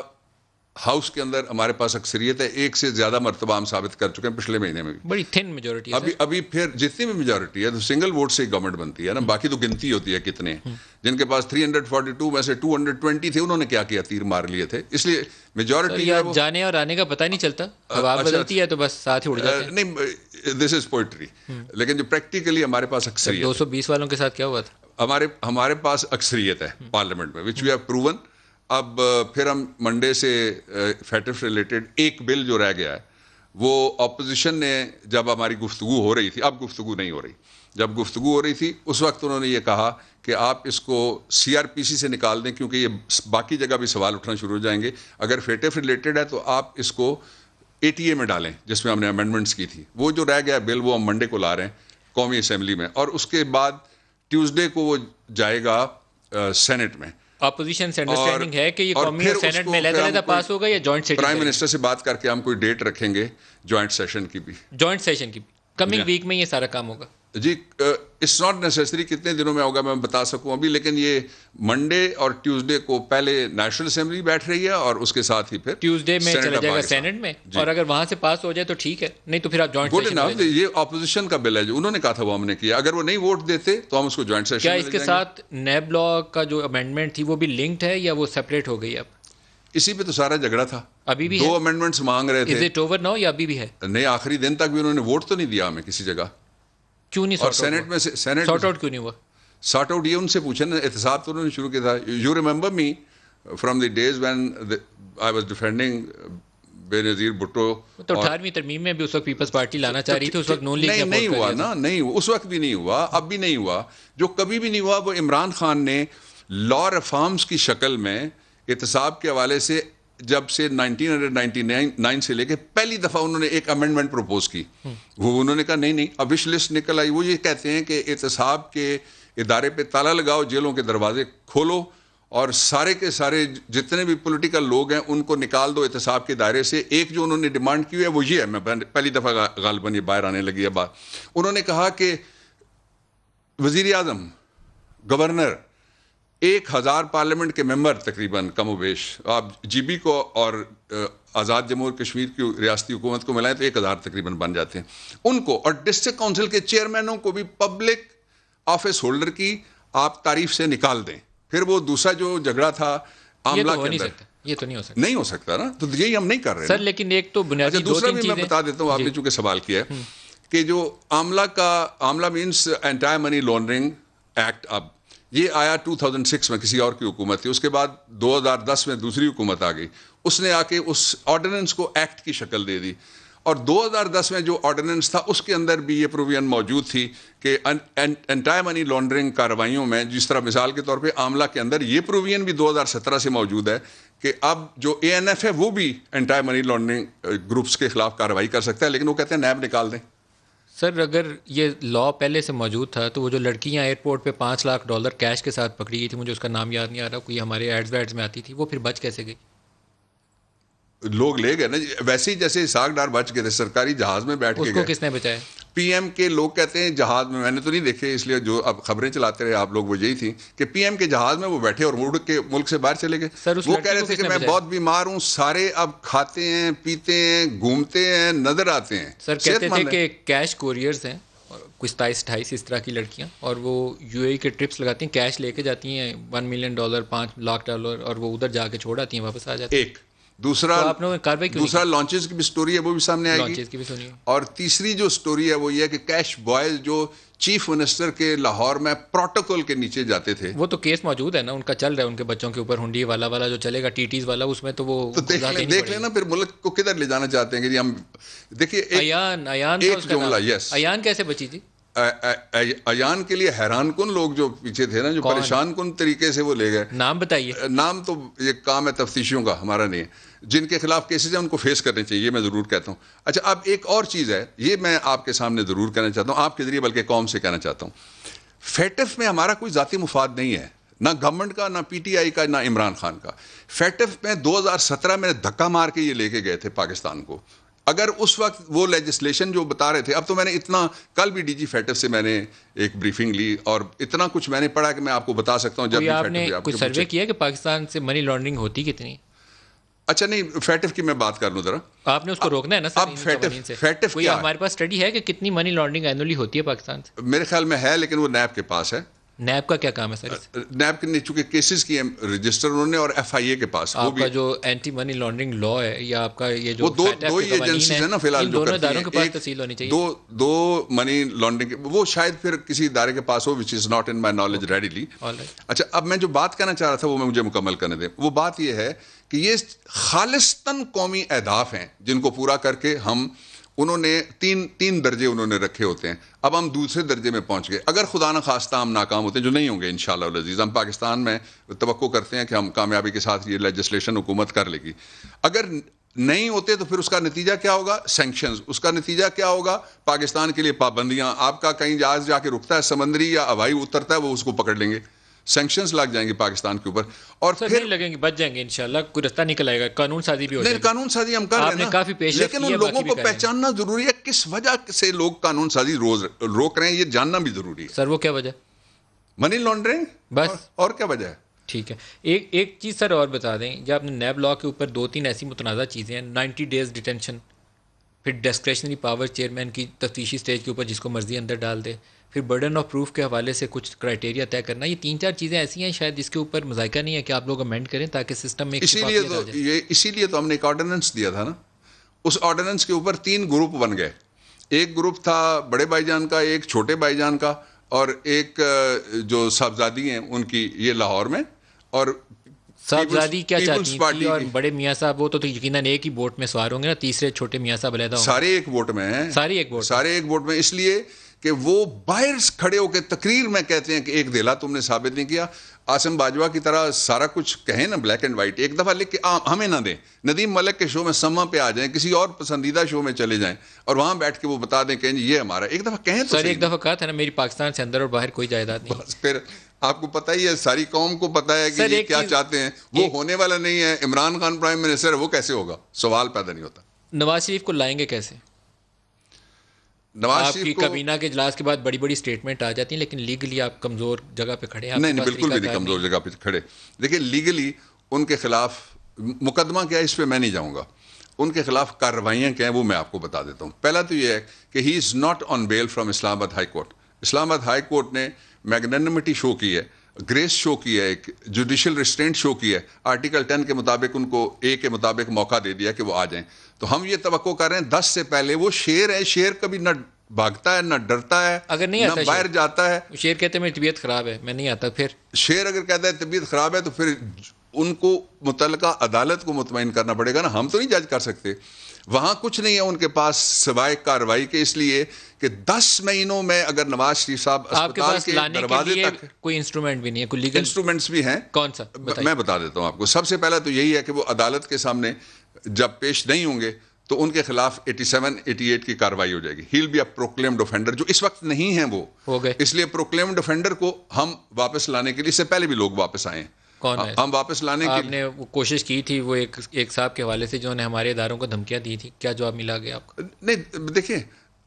Speaker 2: ہاؤس کے اندر ہمارے پاس اکثریت ہے. ایک سے زیادہ مرتبہ ہم ثابت کر چکے ہیں پچھلے مہینے میں بھی.
Speaker 1: بڑی تھن میجورٹی ہے.
Speaker 2: ابھی پھر جتنی بھی میجورٹی ہے تو سنگل ووٹ سے گورنمنٹ بنتی ہے نا, باقی تو گنتی ہوتی ہے کتنے. جن کے پاس 342 میں سے 220 تھے, انہوں نے کیا کیا, تیر مار لیے تھے. اس لیے میجورٹی
Speaker 1: جانے اور آنے کا پتہ نہیں چلتا, ہوا بدلتی ہے تو بس ساتھ ہی اڑ جاتے ہیں.
Speaker 2: نہیں, دس از پوئٹری. لیکن جو پریکٹیکلی ہمارے پاس اکثریت
Speaker 1: 220 والوں کے ساتھ کیا ہوا تھا,
Speaker 2: ہمارے پاس اکثریت ہے پارلیمنٹ میں, وچ وی ہیو پروون. اب پھر ہم منڈے سے فیٹف ریلیٹڈ ایک بل جو رہ گیا ہے, وہ اپوزیشن نے جب ہماری گفتگو ہو رہی تھی, اب گفتگو نہیں ہو رہی, جب گفتگو ہو رہی تھی اس وقت انہوں نے یہ کہا کہ آپ اس کو CRPC سے نکال دیں, کیونکہ یہ باقی جگہ بھی سوال اٹھنا شروع ہو جائیں گے. اگر فیٹف ریلیٹڈ ہے تو آپ اس کو ATA میں ڈالیں جس میں ہم نے امینڈمنٹس کی تھی. وہ جو رہ گیا بل وہ ہم منڈے کو لا رہے ہیں قومی اسمبلی میں, اور اس کے بعد ٹیوزڈے کو وہ جائے گا سینٹ میں.
Speaker 1: اپوزیشن سے انڈرسٹینڈنگ ہے کہ یہ قومی اور سینٹ میں علیحدہ پاس ہوگا یا جوائنٹ سیشن؟
Speaker 2: پرائم منسٹر سے بات کر کے ہم کوئی ڈیٹ رکھیں گے جوائنٹ سیشن کی بھی.
Speaker 1: جوائنٹ سیشن کی کمنگ ویک میں یہ سارا کام ہوگا.
Speaker 2: جی اٹس ناٹ نیسیسری کتنے دنوں میں ہوگا میں بتا سکوں ابھی، لیکن یہ منڈے اور ٹیوزڈے کو پہلے نیشنل اسمبلی بیٹھ رہی ہے اور اس کے ساتھ ہی پھر
Speaker 1: ٹیوزڈے میں چلا جائے گا سینٹ میں، اور اگر وہاں سے پاس ہو جائے تو ٹھیک ہے، نہیں تو پھر آپ جوائنٹ سیشن میں.
Speaker 2: یہ اپوزیشن کا بل ہے جو انہوں نے کہا تھا وہ ہم نے کیا، اگر وہ نہیں ووٹ دیتے تو ہم اس کو جوائنٹ سیشن.
Speaker 1: کیا اس کے ساتھ نیب لا کا جو امینڈمنٹ تھی وہ بھی لنکڈ ہے یا وہ سیپریٹ ہو گئی اب؟
Speaker 2: اسی پہ تو سارا جھگڑا تھا،
Speaker 1: ابھی بھی
Speaker 2: 2 امینڈمنٹس مانگ رہے تھے.
Speaker 1: از اٹ اوور ناؤ یا ابھی بھی ہے؟
Speaker 2: نہیں، آخری دن تک بھی انہوں نے ووٹ تو نہیں دیا ہمیں کسی جگہ.
Speaker 1: کیوں نہیں
Speaker 2: اور سینٹ میں سینٹ
Speaker 1: سارٹ آؤٹ کیوں نہیں ہوا؟
Speaker 2: سارٹ آؤٹ یہ ان سے پوچھیں نا، احتساب تو انہوں نے شروع کیا تھا. You remember me from the days when I was defending Benazir Bhutto.
Speaker 1: تو 18ویں ترمیم میں بھی اس وقت پیپلز پارٹی لانا چاہ رہی تھی، اس وقت نون لیگ
Speaker 2: نہیں ہوا نا، نہیں اس وقت بھی نہیں ہوا، اب بھی نہیں ہوا. جو کبھی بھی نہیں ہوا وہ عمران خان نے لا ریفارمز کی شکل میں احتساب کے حوالے سے جب سے 1999 سے لے کے پہلی دفعہ انہوں نے ایک امینڈمنٹ پروپوز کی. وہ انہوں نے کہا نہیں اب وش لسٹ نکل آئی. وہ یہ کہتے ہیں کہ احتساب کے ادارے پہ تالا لگاؤ، جیلوں کے دروازے کھولو اور سارے کے سارے جتنے بھی پولیٹیکل لوگ ہیں ان کو نکال دو احتساب کے دائرے سے. ایک جو انہوں نے ڈیمانڈ کی ہے وہ یہ ہے، میں پہلی دفعہ غالباً یہ باہر آنے لگی ہے بات. انہوں نے کہا کہ وزیر اعظم، گورنر، 1000 پارلیمنٹ کے ممبر تقریباً کم و بیش، آپ جی بی کو اور آزاد جمہور کشمیر کی ریاستی حکومت کو ملائیں تو 1000 تقریباً بن جاتے ہیں ان کو. اور ڈسٹرکٹ کونسل کے چیئرمینوں کو بھی پبلک آفس ہولڈر کی آپ تعریف سے نکال دیں. پھر وہ دوسرا جو جھگڑا تھا عاملہ کے اندر،
Speaker 1: یہ تو
Speaker 2: نہیں ہو سکتا نا، تو یہی ہم نہیں کر رہے
Speaker 1: سر. لیکن ایک تو بنیادی
Speaker 2: دوسرا بھی میں بتا دیتا ہوں، آپ نے چونکہ سوال کیا ہے کہ جو عاملہ means anti money laundering act, اب یہ آیا 2006 میں، کسی اور کی حکومت تھی. اس کے بعد 2010 میں دوسری حکومت آ گئی، اس نے آ کے اس آرڈیننس کو ایکٹ کی شکل دے دی. اور 2010 میں جو آرڈیننس تھا اس کے اندر بھی یہ پروویژن موجود تھی کہ اینٹی منی لانڈرنگ کارروائیوں میں، جس طرح مثال کے طور پہ عاملہ کے اندر یہ پروویژن بھی 2017 سے موجود ہے کہ اب جو اے این ایف ہے وہ بھی اینٹی منی لانڈرنگ گروپس کے خلاف کارروائی کر سکتا ہے، لیکن وہ کہتے ہیں نیب نکال دیں.
Speaker 1: سر اگر یہ لا پہلے سے موجود تھا تو وہ جو لڑکیاں ایئرپورٹ پہ $5 لاکھ کیش کے ساتھ پکڑی گئی تھی، مجھے اس کا نام یاد نہیں آ رہا، کوئی ہمارے ایڈز میں آتی تھی، وہ پھر بچ کیسے گئی؟
Speaker 2: لوگ لے گئے نا، ویسے ہی جیسے اسحاق ڈار بچ گئے تھے، سرکاری جہاز میں بیٹھ کے گئے.
Speaker 1: اس کو کس نے بچایا؟
Speaker 2: پی ایم کے لوگ کہتے ہیں جہاز میں نے تو نہیں دیکھے، اس لیے جو اب خبریں چلاتے رہے آپ لوگ وہ یہی تھی کہ پی ایم کے جہاز میں وہ بیٹھے اور مڑ کے ملک سے باہر چلے گئے. وہ کہہ رہے تھے کہ میں بہت بیمار ہوں، سارے اب کھاتے ہیں، پیتے ہیں، گھومتے ہیں، نظر آتے ہیں.
Speaker 1: سر کہتے تھے کہ کیش کوریئرز ہیں کچھ 27-28 اس طرح کی لڑکیاں، اور وہ یو اے کے ٹرپس لگاتی ہیں، کیش لے کے جاتی ہیں $1 ملین، $5 لاکھ، اور وہ ادھر جا کے چھوڑ آتی ہیں، واپس آ جاتی ہیں.
Speaker 2: ایک دوسرا لانچز کی بھی سٹوری ہے، وہ بھی سامنے آئے گی. اور تیسری جو سٹوری ہے وہ یہ ہے کہ کیش بوائز جو چیف منسٹر کے لاہور میں پروٹوکول کے نیچے جاتے تھے،
Speaker 1: وہ تو کیس موجود ہے نا ان کا، چل رہا ہے ان کے بچوں کے اوپر، ہنڈی والا جو چلے گا، ٹیٹیز والا، اس میں تو وہ
Speaker 2: دیکھ لینا پھر ملک کو کدھر لے جانا چاہتے ہیں کہ جی ہم دیکھیے.
Speaker 1: ایان کیسے بچی تھی؟
Speaker 2: ایان کے لیے حیران کن لوگ جو پیچھے تھے نا، جو پریشان کن طریقے سے وہ لے گئے.
Speaker 1: نام بتائیے.
Speaker 2: نام تو یہ کام ہے تفتیشیوں کا، ہمارا نہیں ہے. جن کے خلاف کیسز ہیں ان کو فیس کرنے چاہیے، میں ضرور کہتا ہوں. اچھا اب ایک اور چیز ہے، یہ میں آپ کے سامنے ضرور کہنا چاہتا ہوں، آپ کے ذریعے بلکہ قوم سے کہنا چاہتا ہوں. فیٹف میں ہمارا کوئی ذاتی مفاد نہیں ہے، نہ گورنمنٹ کا، نہ پی ٹی آئی کا، نہ عمران خان کا. فیٹف میں 2017 میں دھکا مار کے یہ لے کے گئے تھے پاکستان کو. اگر اس وقت وہ لیجسلیشن جو بتا رہے تھے، اب تو میں نے اتنا، کل بھی ڈی جی فیٹف سے میں نے ایک بریفنگ لی اور اتنا کچھ میں نے پڑھا کہ میں آپ کو بتا سکتا ہوں.
Speaker 1: جب آپ نے کوئی سروے کیا کہ پاکستان سے منی لانڈرنگ ہوتی کتنی؟
Speaker 2: اچھا نہیں، فیٹف کی میں بات کر لوں ذرا.
Speaker 1: آپ نے اس کو روکنا ہے نا.
Speaker 2: اب فیٹف
Speaker 1: کوئی ہمارے پاس اسٹڈی ہے کہ کتنی منی لانڈرنگ اینولی ہوتی ہے پاکستان سے؟
Speaker 2: میرے خیال میں ہے، لیکن وہ نیب کے پاس ہے.
Speaker 1: نیب کا کیا کام ہے سر؟
Speaker 2: نیب کے چونکہ کیسز کی رجسٹر انہوں نے، اور ایف آئی اے کے پاس.
Speaker 1: آپ کا جو اینٹی منی لانڈرنگ لا ہے یا آپ کا یہ جو
Speaker 2: دو ہی ایجنسیز ہیں نا فی الحال،
Speaker 1: دونوں اداروں کے پاس تفصیل ہونی چاہیے.
Speaker 2: دو منی لانڈرنگ، وہ شاید پھر کسی ادارے کے پاس ہو، which is not in my knowledge readily. اچھا اب میں جو بات کہنا چاہ رہا تھا وہ میں مجھے مکمل کرنے دیں. وہ بات یہ ہے کہ یہ خالصتاً قومی اہداف ہیں جن کو پورا کر کے ہم، انہوں نے تین درجے انہوں نے رکھے ہوتے ہیں. اب ہم دوسرے درجے میں پہنچ گئے. اگر خدا نہ خواستہ ہم ناکام ہوتے ہیں، جو نہیں ہوں گے انشاءاللہ العزیز، ہم پاکستان میں توقع کرتے ہیں کہ ہم کامیابی کے ساتھ یہ لیجسلیشن حکومت کر لے گی. اگر نہیں ہوتے تو پھر اس کا نتیجہ کیا ہوگا؟ سینکشنز. اس کا نتیجہ کیا ہوگا؟ پاکستان کے لیے پابندیاں. آپ کا کہیں جہاز جا کے رکتا ہے سمندری یا ہوائی اترتا ہے، وہ اس کو پکڑ لیں گے. سینکشنز لگ جائیں گے پاکستان کے اوپر, اور
Speaker 1: سر
Speaker 2: پھر
Speaker 1: نہیں لگیں گے, بچ جائیں گے انشاءاللہ, کوئی رستہ نکل آئے گا, قانون سازی بھی ہو جائے
Speaker 2: نہیں,
Speaker 1: گی.
Speaker 2: قانون سازی ہم کر رہے
Speaker 1: آپ
Speaker 2: ہیں
Speaker 1: نے
Speaker 2: نا,
Speaker 1: کافی پیش رفت
Speaker 2: لیکن
Speaker 1: کی ہے,
Speaker 2: ان لوگوں
Speaker 1: باقی
Speaker 2: کو
Speaker 1: بھی کریں گے.
Speaker 2: پہچاننا ضروری ہے کس وجہ سے لوگ قانون سازی روز روک رہے ہیں, یہ جاننا بھی ضروری ہے.
Speaker 1: سر وہ کیا وجہ؟
Speaker 2: منی لانڈرنگ,
Speaker 1: بس.
Speaker 2: اور کیا وجہ ہے؟
Speaker 1: ٹھیک ہے, ایک چیز سر اور بتا دیں, جب آپ نے نیب لا کے اوپر 2-3 ایسی متنازع چیزیں ہیں, 90 days ڈیٹینشن, پھر ڈسکریشنری پاور چیئرمین کی تفتیشی سٹیج کے اوپر جس کو مرضی اندر ڈال دے, پھر برڈن آف پروف کے حوالے سے کچھ کرائٹیریا طے کرنا, یہ 3-4 چیزیں ایسی ہیں شاید جس کے اوپر مذائقہ نہیں ہے کہ آپ لوگ امینڈ کریں تاکہ سسٹم میں
Speaker 2: اسی لیے تو ہم نے ایک آرڈیننس دیا تھا نا. اس آرڈیننس کے اوپر 3 گروپ بن گئے. ایک گروپ تھا بڑے بھائی جان کا, ایک چھوٹے بھائی جان کا, اور ایک جو صاحبزادی ہیں ان کی, یہ لاہور میں, اور
Speaker 1: صاحبزادی کیا چاہتی تھی, اور بڑے میاں صاحب وہ تو یقیناً ایک ہی بوٹ میں سوار ہوں گے نا, تیسرے چھوٹے میاں صاحب علیحدہ ہوں گے.
Speaker 2: سارے ایک بوٹ میں ہیں,
Speaker 1: سارے ایک بوٹ
Speaker 2: میں, اس لیے کہ وہ باہر کھڑے ہو کے تقریر میں کہتے ہیں کہ ایک دھیلا تم نے ثابت نہیں کیا. عاصم باجوہ کی طرح سارا کچھ کہیں نا بلیک اینڈ وائٹ, ایک دفعہ لکھ کے ہمیں نہ دیں. ندیم ملک کے شو میں سما پہ آ جائیں, کسی اور پسندیدہ شو میں چلے جائیں, اور وہاں بیٹھ کے وہ بتا دیں کہ یہ ہمارا, ایک دفعہ کہیں تو
Speaker 1: سر. ایک دفعہ کہا تھا نا میری پاکستان سے اندر اور باہر کوئی جائیداد نہیں.
Speaker 2: بس پھر آپ کو پتہ ہی ہے, ساری قوم کو پتہ ہے کہ یہ کیا چاہتے ہیں. وہ ہونے والا نہیں ہے. عمران خان پرائم منسٹر ہے, وہ کیسے ہوگا, سوال پیدا نہیں ہوتا.
Speaker 1: نواز شریف کو لائیں گے کیسے؟
Speaker 2: نواز
Speaker 1: آپ
Speaker 2: شریف
Speaker 1: کی
Speaker 2: کو
Speaker 1: کابینہ کے اجلاس کے بعد بڑی بڑی سٹیٹمنٹ آ جاتی ہیں, لیکن لیگلی آپ کمزور جگہ پہ کھڑے ہیں.
Speaker 2: نہیں, بالکل بھی نہیں کمزور جگہ پہ کھڑے. دیکھیں لیگلی ان کے خلاف مقدمہ کیا ہے, اس پہ میں نہیں جاؤں گا. ان کے خلاف کارروائیاں کیا ہیں وہ میں آپ کو بتا دیتا ہوں. پہلا تو یہ ہے کہ ہی is not on bell from اسلام آباد ہائی کورٹ. اسلام آباد ہائی کورٹ نے میگنانمٹی شو کی ہے, گریس شو کی ہے, ایک جوڈیشل ریسٹرینٹ شو کی ہے. آرٹیکل 10 کے مطابق ان کو اے کے مطابق موقع دے دیا کہ وہ آ جائیں. تو ہم یہ توقع کر رہے ہیں 10 سے پہلے. وہ شیر ہے, شیر کبھی نہ بھاگتا ہے نہ ڈرتا ہے,
Speaker 1: اگر نہیں آتا
Speaker 2: نہ باہر جاتا ہے.
Speaker 1: شیر کہتے ہیں میری طبیعت خراب ہے, میں نہیں آتا. پھر
Speaker 2: شیر اگر کہتا ہے طبیعت خراب ہے تو پھر ان کو متعلقہ عدالت کو مطمئن کرنا پڑے گا نا, ہم تو نہیں جج کر سکتے. وہاں کچھ نہیں ہے ان کے پاس سوائے کارروائی کے, اس لیے کہ 10 مہینوں میں اگر نواز شریف صاحب اسپتال کے دروازے تک,
Speaker 1: کوئی انسٹرومنٹ بھی نہیں ہے, کوئی لیگل
Speaker 2: انسٹرومنٹس بھی ہیں.
Speaker 1: کون سا
Speaker 2: میں بتا دیتا ہوں آپ کو. سب سے پہلا تو یہی ہے کہ وہ عدالت کے سامنے جب پیش نہیں ہوں گے تو ان کے خلاف 87-88 کی کارروائی ہو جائے گی. He'll be a proclaimed offender, جو اس وقت نہیں ہیں وہ
Speaker 1: ہو گئے.
Speaker 2: اس لیے پروکلیمڈ اوفینڈر کو ہم واپس لانے کے لیے, اس سے پہلے بھی لوگ واپس آئے ہیں.
Speaker 1: کون ہے
Speaker 2: ہم واپس لانے کے
Speaker 1: آپ نے وہ کوشش کی تھی, وہ ایک صاحب کے حوالے سے جنہوں نے ہمارے اداروں کو دھمکیاں دی تھی, کیا جواب ملا گیا آپ کو؟
Speaker 2: نہیں دیکھیں,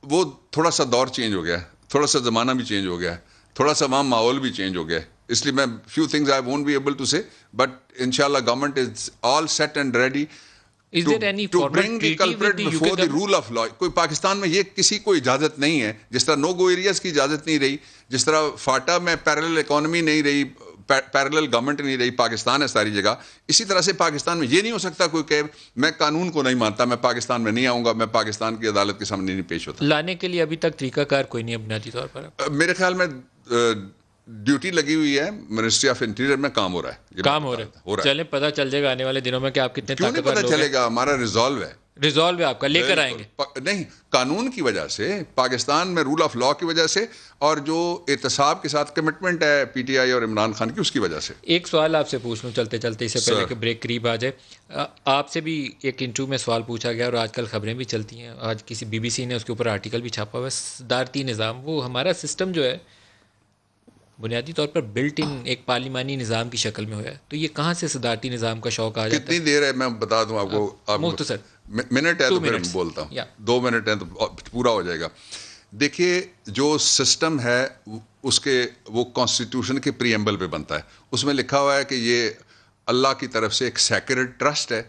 Speaker 2: وہ تھوڑا سا دور چینج ہو گیا ہے, تھوڑا سا زمانہ بھی چینج ہو گیا ہے, تھوڑا سا وہاں ماحول بھی چینج ہو گیا ہے. اس لیے میں few things I won't be able to say, but inshallah government is all set and ready to bring the culprit before the rule of law. کوئی پاکستان میں یہ کسی کو اجازت نہیں ہے, جس طرح نو گو ایریاز کی اجازت نہیں رہی, جس طرح فاٹا میں پیرلل اکانومی نہیں رہی, پیرلل گورنمنٹ نہیں رہی, پاکستان ہے ساری جگہ. اسی طرح سے پاکستان میں یہ نہیں ہو سکتا کوئی کہ میں قانون کو نہیں مانتا, میں پاکستان میں نہیں آؤں گا, میں پاکستان کی عدالت کے سامنے نہیں پیش ہوتا.
Speaker 1: لانے کے لیے ابھی تک طریقہ کار کوئی نہیں ہے بنیادی طور پر؟
Speaker 2: میرے خیال میں ڈیوٹی لگی ہوئی ہے, منسٹری آف انٹیریئر میں کام ہو رہا ہے.
Speaker 1: کام ہو رہا ہے. چلیں پتہ چل جائے گا آنے والے دنوں میں کہ آپ کتنے
Speaker 2: کیوں نہیں پتہ چلے گا, ہمارا ریزالو ہے.
Speaker 1: ریزالو ہے آپ کا, لے کر آئیں گے.
Speaker 2: نہیں, قانون کی وجہ سے, پاکستان میں رول آف لا کی وجہ سے, اور جو احتساب کے ساتھ کمٹمنٹ ہے پی ٹی آئی اور عمران خان کی, اس کی وجہ سے.
Speaker 1: ایک سوال آپ سے پوچھ لوں چلتے چلتے, اس سے پہلے کہ بریک قریب آ جائے. آپ سے بھی ایک انٹرویو میں سوال پوچھا گیا, اور آج کل خبریں بھی چلتی ہیں, آج کسی بی بی سی نے اس کے اوپر آرٹیکل بھی چھاپا ہوا ہے. صدارتی نظام, وہ ہمارا سسٹم جو ہے بنیادی طور پر بلٹ ان ایک پارلیمانی نظام کی شکل میں ہوا ہے, تو یہ کہاں سے صدارتی نظام کا شوق آ جاتا ہے؟
Speaker 2: کتنی دیر ہے میں بتا دوں آپ کو,
Speaker 1: مختصر
Speaker 2: منٹ ہے تو پھر میں بولتا ہوں, 2 منٹ ہیں تو پورا ہو جائے گا. دیکھیے جو سسٹم ہے اس کے, وہ کانسٹیٹیوشن کے پریمبل پہ بنتا ہے. اس میں لکھا ہوا ہے کہ یہ اللہ کی طرف سے ایک سیکرڈ ٹرسٹ ہے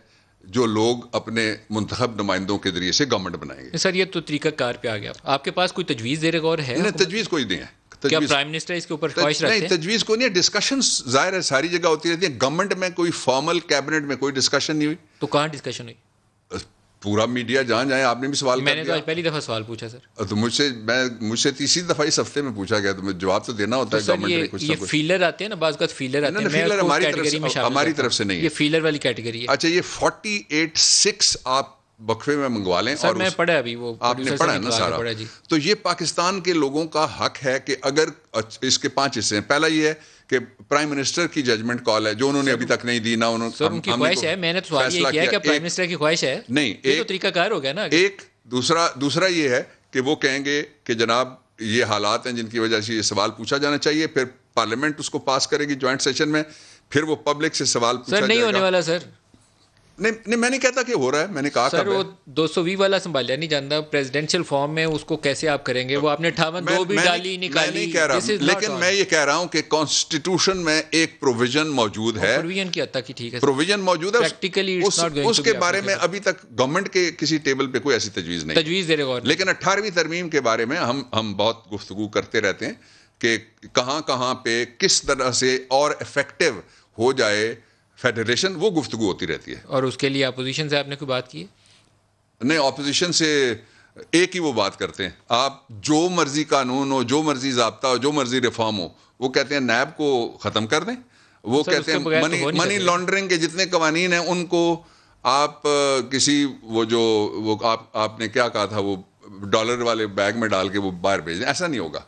Speaker 2: جو لوگ اپنے منتخب نمائندوں کے ذریعے سے گورنمنٹ بنائیں گے.
Speaker 1: سر یہ تو طریقہ کار پہ آ گیا. آپ کے پاس کوئی تجویز زیر غور ہے؟
Speaker 2: نہیں, تجویز کوئی نہیں ہے.
Speaker 1: کیا پرائم منسٹر اس کے اوپر خواہش رکھتے ہیں؟
Speaker 2: نہیں, تجویز کوئی نہیں ہے. ڈسکشن ظاہر ہے ساری جگہ ہوتی رہتی ہے. گورنمنٹ میں کوئی فارمل کیبنٹ میں کوئی ڈسکشن نہیں ہوئی.
Speaker 1: تو کہاں ڈسکشن ہوئی؟
Speaker 2: پورا میڈیا جہاں جائیں. آپ نے بھی سوال
Speaker 1: میں نے تو آج پہلی دفعہ سوال پوچھا سر.
Speaker 2: تو مجھ سے تیسری دفعہ اس ہفتے میں پوچھا گیا, تو مجھے جواب تو دینا ہوتا ہے. گورنمنٹ نے
Speaker 1: یہ فیلر آتے ہیں نا, بعض اوقات فیلر آتے ہیں.
Speaker 2: فیلر ہماری طرف سے نہیں ہے,
Speaker 1: یہ فیلر والی کیٹیگری ہے.
Speaker 2: اچھا, یہ 48.6 آپ بکفے میں منگوا لیں.
Speaker 1: اور میں پڑھا ابھی, وہ
Speaker 2: آپ نے پڑھا ہے نا سارا. تو یہ پاکستان کے لوگوں کا حق ہے کہ اگر اس کے 5 حصے ہیں. پہلا یہ ہے کہ پرائم منسٹر کی ججمنٹ کال ہے جو انہوں نے ابھی تک نہیں دی, نہ انہوں
Speaker 1: نے. ان کی خواہش ہے, میں نے تو سوال یہ کیا کہ پرائم منسٹر کی خواہش ہے.
Speaker 2: نہیں,
Speaker 1: یہ تو طریقہ کار ہو گیا نا.
Speaker 2: ایک دوسرا یہ ہے کہ وہ کہیں گے کہ جناب یہ حالات ہیں جن کی وجہ سے یہ سوال پوچھا جانا چاہیے. پھر پارلیمنٹ اس کو پاس کرے گی جوائنٹ سیشن میں, پھر وہ پبلک سے سوال پوچھا
Speaker 1: سر نہیں
Speaker 2: جائے
Speaker 1: ہونے
Speaker 2: گا.
Speaker 1: والا سر.
Speaker 2: نہیں میں نہیں کہتا کہ ہو رہا ہے, میں نے کہا
Speaker 1: سر وہ 220 والا سنبھالیا نہیں جانتا پریزیڈینشیل فارم میں, اس کو کیسے آپ کریں گے؟ وہ آپ نے 58 بھی ڈالی نکالی.
Speaker 2: میں نہیں کہہ رہا, لیکن میں یہ کہہ رہا ہوں کہ کانسٹیٹیوشن میں ایک پروویژن موجود ہے,
Speaker 1: پروویژن کی حد تک ٹھیک ہے,
Speaker 2: پروویژن موجود ہے,
Speaker 1: پریکٹیکلی
Speaker 2: اس کے بارے میں ابھی تک گورنمنٹ کے کسی ٹیبل پہ کوئی ایسی تجویز نہیں,
Speaker 1: تجویز دے رہے.
Speaker 2: لیکن 18ویں ترمیم کے بارے میں ہم بہت گفتگو کرتے رہتے ہیں کہ کہاں پہ کس طرح سے اور افیکٹو ہو جائے فیڈریشن, وہ گفتگو ہوتی رہتی ہے.
Speaker 1: اور اس کے لیے اپوزیشن سے آپ نے کوئی بات کی ہے؟
Speaker 2: نہیں, اپوزیشن سے ایک ہی وہ بات کرتے ہیں, آپ جو مرضی قانون ہو, جو مرضی ضابطہ ہو, جو مرضی ریفارم ہو, وہ کہتے ہیں نیب کو ختم کر دیں. وہ کہتے ہیں منی لانڈرنگ کے جتنے قوانین ہیں ان کو آپ کسی وہ آپ نے کیا کہا تھا, وہ ڈالر والے بیگ میں ڈال کے وہ باہر بھیج دیں. ایسا نہیں ہوگا,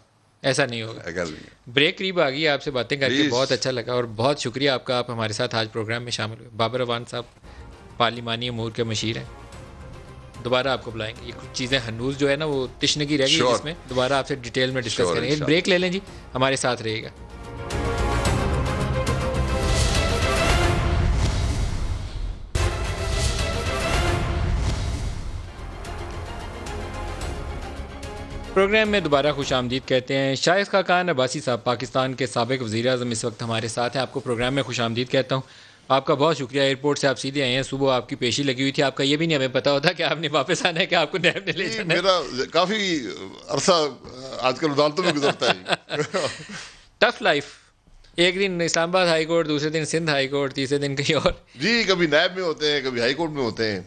Speaker 1: ایسا نہیں ہوگا. بریک قریب آ گئی, آپ سے باتیں کر کے بہت اچھا لگا اور بہت شکریہ آپ کا, آپ ہمارے ساتھ آج پروگرام میں شامل ہوئے. بابر اوان صاحب پارلیمانی امور کے مشیر ہیں, دوبارہ آپ کو بلائیں گے. یہ کچھ چیزیں ہنوز جو ہے نا وہ تشنگی رہ گئی, جس میں دوبارہ آپ سے ڈیٹیل میں ڈسکس کریں گے. ایک بریک لے لیں جی, ہمارے ساتھ رہیے گا. پروگرام میں دوبارہ خوش آمدید کہتے ہیں. شاہد خاقان عباسی صاحب پاکستان کے سابق وزیر اعظم اس وقت ہمارے ساتھ ہیں. آپ کو پروگرام میں خوش آمدید کہتا ہوں. آپ کا بہت شکریہ, ایئرپورٹ سے آپ سیدھے آئے ہیں. صبح آپ کی پیشی لگی ہوئی تھی, آپ کا یہ بھی نہیں ہمیں پتا ہوتا کہ آپ نے واپس آنا ہے کہ آپ کو نیب نے لے جانا ہے.
Speaker 3: میرا کافی عرصہ آج کل عدالتوں میں گزرتا ہے.
Speaker 1: Tough life. ایک دن اسلام آباد ہائی کورٹ, دوسرے دن سندھ ہائی کورٹ, تیسرے دن کہیں اور.
Speaker 3: جی, کبھی نیب میں ہوتے ہیں, کبھی ہائی کورٹ میں ہوتے ہیں.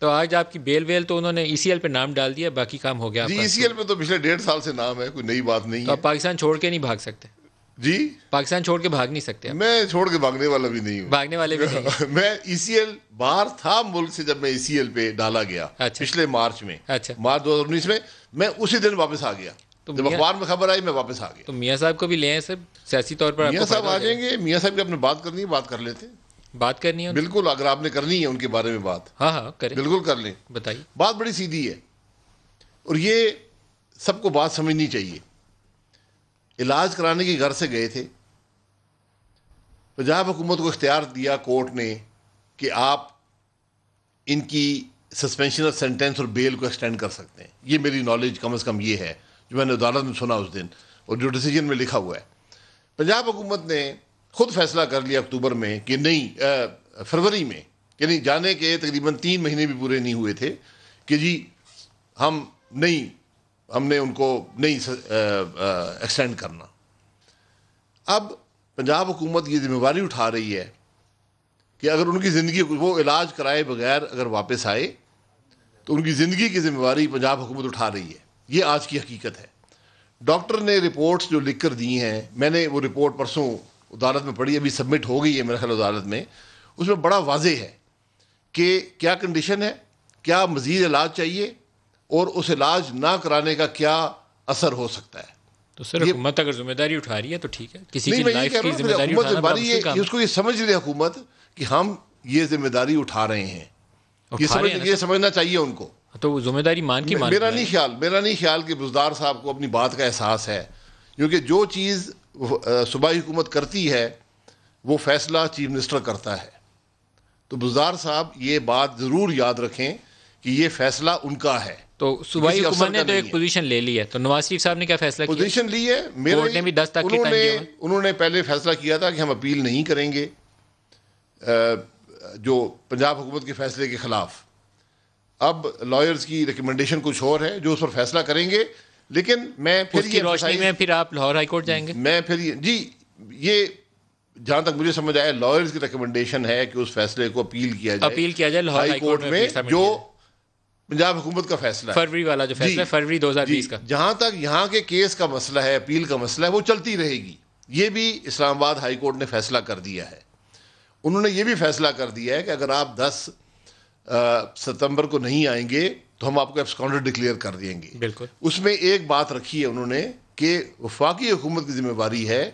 Speaker 1: تو آج آپ کی بیل ویل تو انہوں نے ECL پہ نام ڈال دیا, باقی کام ہو گیا.
Speaker 3: جی, ECL پہ تو پچھلے 1.5 سال سے نام ہے, کوئی نئی بات نہیں ہے.
Speaker 1: آپ پاکستان چھوڑ کے نہیں بھاگ سکتے؟
Speaker 3: جی,
Speaker 1: پاکستان چھوڑ کے بھاگ نہیں سکتے.
Speaker 3: میں چھوڑ کے بھاگنے والا بھی نہیں ہوں,
Speaker 1: بھاگنے والے بھی نہیں.
Speaker 3: میں ECL باہر تھا ملک سے, جب میں ECL پہ ڈالا گیا پچھلے مارچ میں, مارچ 2019 میں, میں اسی دن واپس آ گیا. جب اخبار میں خبر آئی میں واپس آ گیا.
Speaker 1: تو میاں صاحب کو بھی لے آئیں سر, سیاسی طور پر.
Speaker 3: میاں صاحب آ جائیں گے, میاں صاحب کی اپنے بات کرنی ہے, بات کر لیتے ہیں.
Speaker 1: بات کرنی ہے
Speaker 3: بالکل, اگر آپ نے کرنی ہے ان کے بارے میں بات,
Speaker 1: ہاں کریں,
Speaker 3: بالکل کر لیں.
Speaker 1: بتائیے.
Speaker 3: بات بڑی سیدھی ہے اور یہ سب کو بات سمجھنی چاہیے. علاج کرانے کے گھر سے گئے تھے, پنجاب حکومت کو اختیار دیا کورٹ نے کہ آپ ان کی سسپینشن آف سینٹینس اور بیل کو ایکسٹینڈ کر سکتے ہیں. یہ میری نالج کم از کم یہ ہے جو میں نے عدالت میں سنا اس دن, اور جو ڈیسیجن میں لکھا ہوا ہے. پنجاب حکومت نے خود فیصلہ کر لیا اکتوبر میں کہ نہیں, فروری میں, یعنی جانے کے تقریباً 3 مہینے بھی پورے نہیں ہوئے تھے, کہ جی ہم نے ان کو نہیں ایکسٹینڈ کرنا. اب پنجاب حکومت یہ ذمہ داری اٹھا رہی ہے کہ اگر ان کی زندگی, وہ علاج کرائے بغیر اگر واپس آئے تو ان کی زندگی کی ذمہ داری پنجاب حکومت اٹھا رہی ہے. یہ آج کی حقیقت ہے. ڈاکٹر نے رپورٹس جو لکھ کر دی ہیں, میں نے وہ رپورٹ پرسوں عدالت میں پڑھی, ابھی سبمٹ ہو گئی ہے میرے خیال عدالت میں. اس میں بڑا واضح ہے کہ کیا کنڈیشن ہے, کیا مزید علاج چاہیے, اور اس علاج نہ کرانے کا کیا اثر ہو سکتا ہے.
Speaker 1: تو سر حکومت اگر ذمہ داری اٹھا رہی ہے تو ٹھیک ہے, کسی کی لائف کی ذمہ داری
Speaker 3: اٹھانا, اس کو یہ سمجھ لے حکومت کہ ہم یہ ذمہ داری اٹھا رہے ہیں, یہ سمجھنا چاہیے ان کو.
Speaker 1: تو وہ ذمہ داری مان کی مان.
Speaker 3: میرا نہیں خیال کہ بزدار صاحب کو اپنی بات کا احساس ہے, کیونکہ جو چیز صوبائی حکومت کرتی ہے وہ فیصلہ چیف منسٹر کرتا ہے. تو بزدار صاحب یہ بات ضرور یاد رکھیں کہ یہ فیصلہ ان کا ہے.
Speaker 1: تو صوبائی حکومت نے تو ایک پوزیشن لے لی ہے, تو نواز شریف صاحب نے کیا فیصلہ کیا؟
Speaker 3: پوزیشن لی ہے,
Speaker 1: کورٹ نے بھی 10 تک کی ٹائم.
Speaker 3: انہوں نے پہلے فیصلہ کیا تھا کہ ہم اپیل نہیں کریں گے جو پنجاب حکومت کے فیصلے کے خلاف. اب لائرز کی ریکمنڈیشن کچھ اور ہے جو اس پر فیصلہ کریں گے, لیکن میں پھر
Speaker 1: اس کی روشنی میں پھر آپ لاہور ہائی کورٹ جائیں گے.
Speaker 3: میں پھر یہ جہاں تک مجھے سمجھ آیا لائرز کی ریکمنڈیشن ہے کہ اس فیصلے کو اپیل کیا جائے لاہور ہائی کورٹ میں, جو پنجاب حکومت کا فیصلہ ہے,
Speaker 1: فروری والا جو فیصلہ ہے, فروری 2020 کا.
Speaker 3: جہاں تک یہاں کے کیس کا مسئلہ ہے, اپیل کا مسئلہ ہے, وہ چلتی رہے گی. یہ بھی اسلام آباد ہائی کورٹ نے فیصلہ کر دیا ہے. انہوں نے یہ بھی فیصلہ کر دیا ہے کہ اگر آپ 10 ستمبر کو نہیں آئیں گے تو ہم آپ کو ایبسکانڈر ڈکلیئر کر دیں گے.
Speaker 1: بالکل.
Speaker 3: اس میں ایک بات رکھی ہے انہوں نے کہ وفاقی حکومت کی ذمہ داری ہے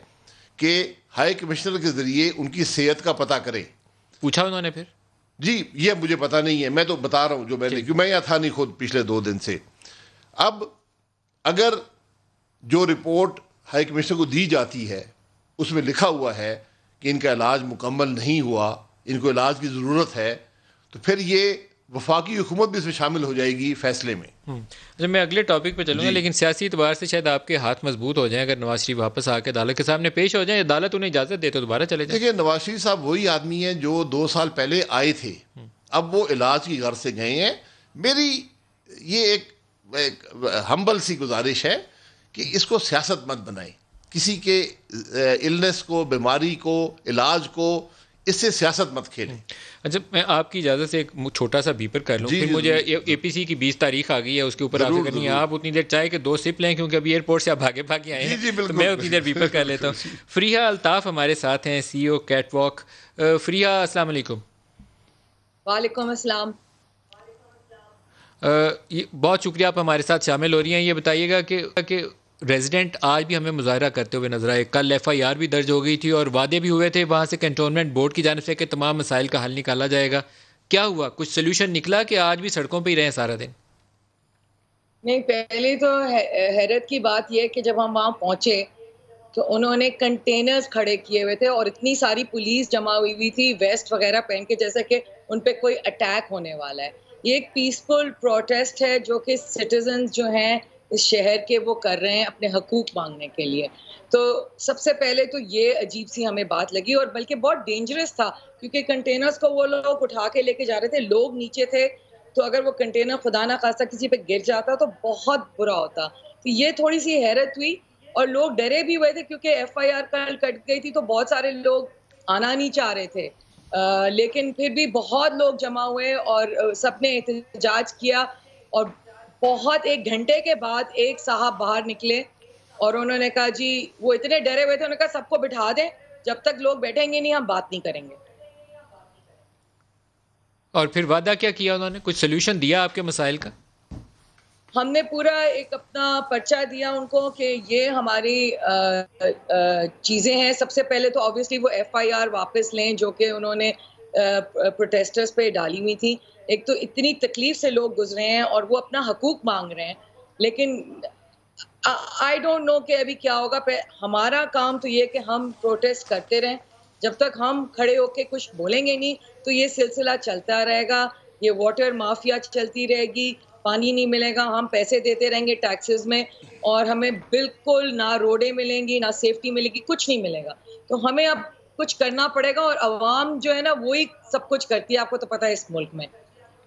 Speaker 3: کہ ہائی کمشنر کے ذریعے ان کی صحت کا پتہ کرے.
Speaker 1: پوچھا انہوں نے پھر؟
Speaker 3: جی یہ مجھے پتہ نہیں ہے, میں تو بتا رہا ہوں جو میں نے, کیوں میں یہاں تھا نہیں خود پچھلے 2 دن سے. اب اگر جو رپورٹ ہائی کمشنر کو دی جاتی ہے اس میں لکھا ہوا ہے کہ ان کا علاج مکمل نہیں ہوا، ان کو علاج کی ضرورت ہے، تو پھر یہ وفاقی حکومت بھی اس میں شامل ہو جائے گی فیصلے میں۔
Speaker 1: اچھا، میں اگلے ٹاپک پہ چلوں گا، لیکن سیاسی اعتبار سے شاید آپ کے ہاتھ مضبوط ہو جائیں اگر نواز شریف واپس آ کے عدالت کے سامنے پیش ہو جائیں، عدالت انہیں اجازت دے تو دوبارہ چلے جائیں۔
Speaker 3: دیکھیے، نواز شریف صاحب وہی آدمی ہیں جو 2 سال پہلے آئے تھے، اب وہ علاج کی غرض سے گئے ہیں۔ میری یہ ایک ہمبل سی گزارش ہے کہ اس کو سیاست مت بنائیں، کسی کے النس کو، بیماری کو، علاج کو، اس سے سیاست مت کھیلیں۔
Speaker 1: اچھا، میں آپ کی اجازت سے ایک چھوٹا سا بیپر کر لوں، پھر مجھے اے پی سی کی 20 تاریخ آ گئی ہے، اس کے اوپر آپ سے کرنی ہے۔ آپ اتنی دیر چاہے کہ 2 سپ لیں، کیونکہ ابھی ایئرپورٹ سے آپ بھاگے آئے ہیں، تو میں اتنی دیر بیپر کر لیتا ہوں۔ فریحہ الطاف ہمارے ساتھ ہیں، سی او کیٹ واک۔ فریحہ، السلام علیکم۔
Speaker 4: وعلیکم السلام۔
Speaker 1: بہت شکریہ آپ ہمارے ساتھ شامل ہو رہی ہیں۔ یہ بتائیے گا کہ ریزیڈنٹ آج بھی ہمیں مظاہرہ کرتے ہوئے نظر آئے، کل ایف آئی آر بھی درج ہو گئی تھی اور وعدے بھی ہوئے تھے وہاں سے کنٹونمنٹ بورڈ کی جانب سے کہ تمام مسائل کا حل نکالا جائے گا۔ کیا ہوا؟ کچھ سلوشن نکلا کہ آج بھی سڑکوں پہ ہی رہیں سارا دن؟
Speaker 4: نہیں، پہلے تو حیرت کی بات یہ کہ جب ہم وہاں پہنچے تو انہوں نے کنٹینرز کھڑے کیے ہوئے تھے اور اتنی ساری پولیس جمع ہوئی تھی ویسٹ وغیرہ پہن کے، جیسے کہ ان پہ کوئی اٹیک ہونے والا ہے۔ یہ ایک پیسفل پروٹیسٹ ہے جو کہ سٹیزنز جو ہیں اس شہر کے وہ کر رہے ہیں اپنے حقوق مانگنے کے لیے۔ تو سب سے پہلے تو یہ عجیب سی ہمیں بات لگی، اور بلکہ بہت ڈینجرس تھا، کیونکہ کنٹینرز کو وہ لوگ اٹھا کے لے کے جا رہے تھے، لوگ نیچے تھے، تو اگر وہ کنٹینر خدا نہ خواستہ کسی پہ گر جاتا تو بہت برا ہوتا۔ تو یہ تھوڑی سی حیرت ہوئی، اور لوگ ڈرے بھی ہوئے تھے کیونکہ ایف آئی آر کل کٹ گئی تھی، تو بہت سارے لوگ آنا نہیں چاہ رہے تھے، لیکن پھر بھی بہت لوگ جمع ہوئے اور سب نے احتجاج کیا، اور بہت 1 گھنٹے کے بعد ایک صاحب باہر نکلے اور انہوں نے کہا جی، وہ اتنے ڈرے ہوئے تھے، انہوں نے کہا سب کو بٹھا دیں، جب تک لوگ بیٹھیں گے نہیں ہم بات نہیں کریں گے۔
Speaker 1: اور پھر وعدہ کیا کیا انہوں نے؟ کچھ سلوشن دیا آپ کے مسائل کا؟
Speaker 4: ہم نے پورا ایک اپنا پرچہ دیا ان کو کہ یہ ہماری چیزیں ہیں۔ سب سے پہلے تو آبویسلی وہ ایف آئی آر واپس لیں جو کہ انہوں نے پروٹیسٹرز پہ ڈالی ہوئی تھی۔ ایک تو اتنی تکلیف سے لوگ گزرے ہیں اور وہ اپنا حقوق مانگ رہے ہیں، لیکن آئی ڈونٹ نو کہ ابھی کیا ہوگا۔ ہمارا کام تو یہ کہ ہم پروٹیسٹ کرتے رہیں، جب تک ہم کھڑے ہو کے کچھ بولیں گے نہیں تو یہ سلسلہ چلتا رہے گا، یہ واٹر مافیا چلتی رہے گی، پانی نہیں ملے گا، ہم پیسے دیتے رہیں گے ٹیکسز میں، اور ہمیں بالکل نہ روڈیں ملیں گی، نہ سیفٹی ملے گی، کچھ نہیں ملے گا۔ تو ہمیں اب کچھ کرنا پڑے گا، اور عوام جو ہے نا وہی سب کچھ کرتی ہے، آپ کو تو پتہ ہے اس ملک میں۔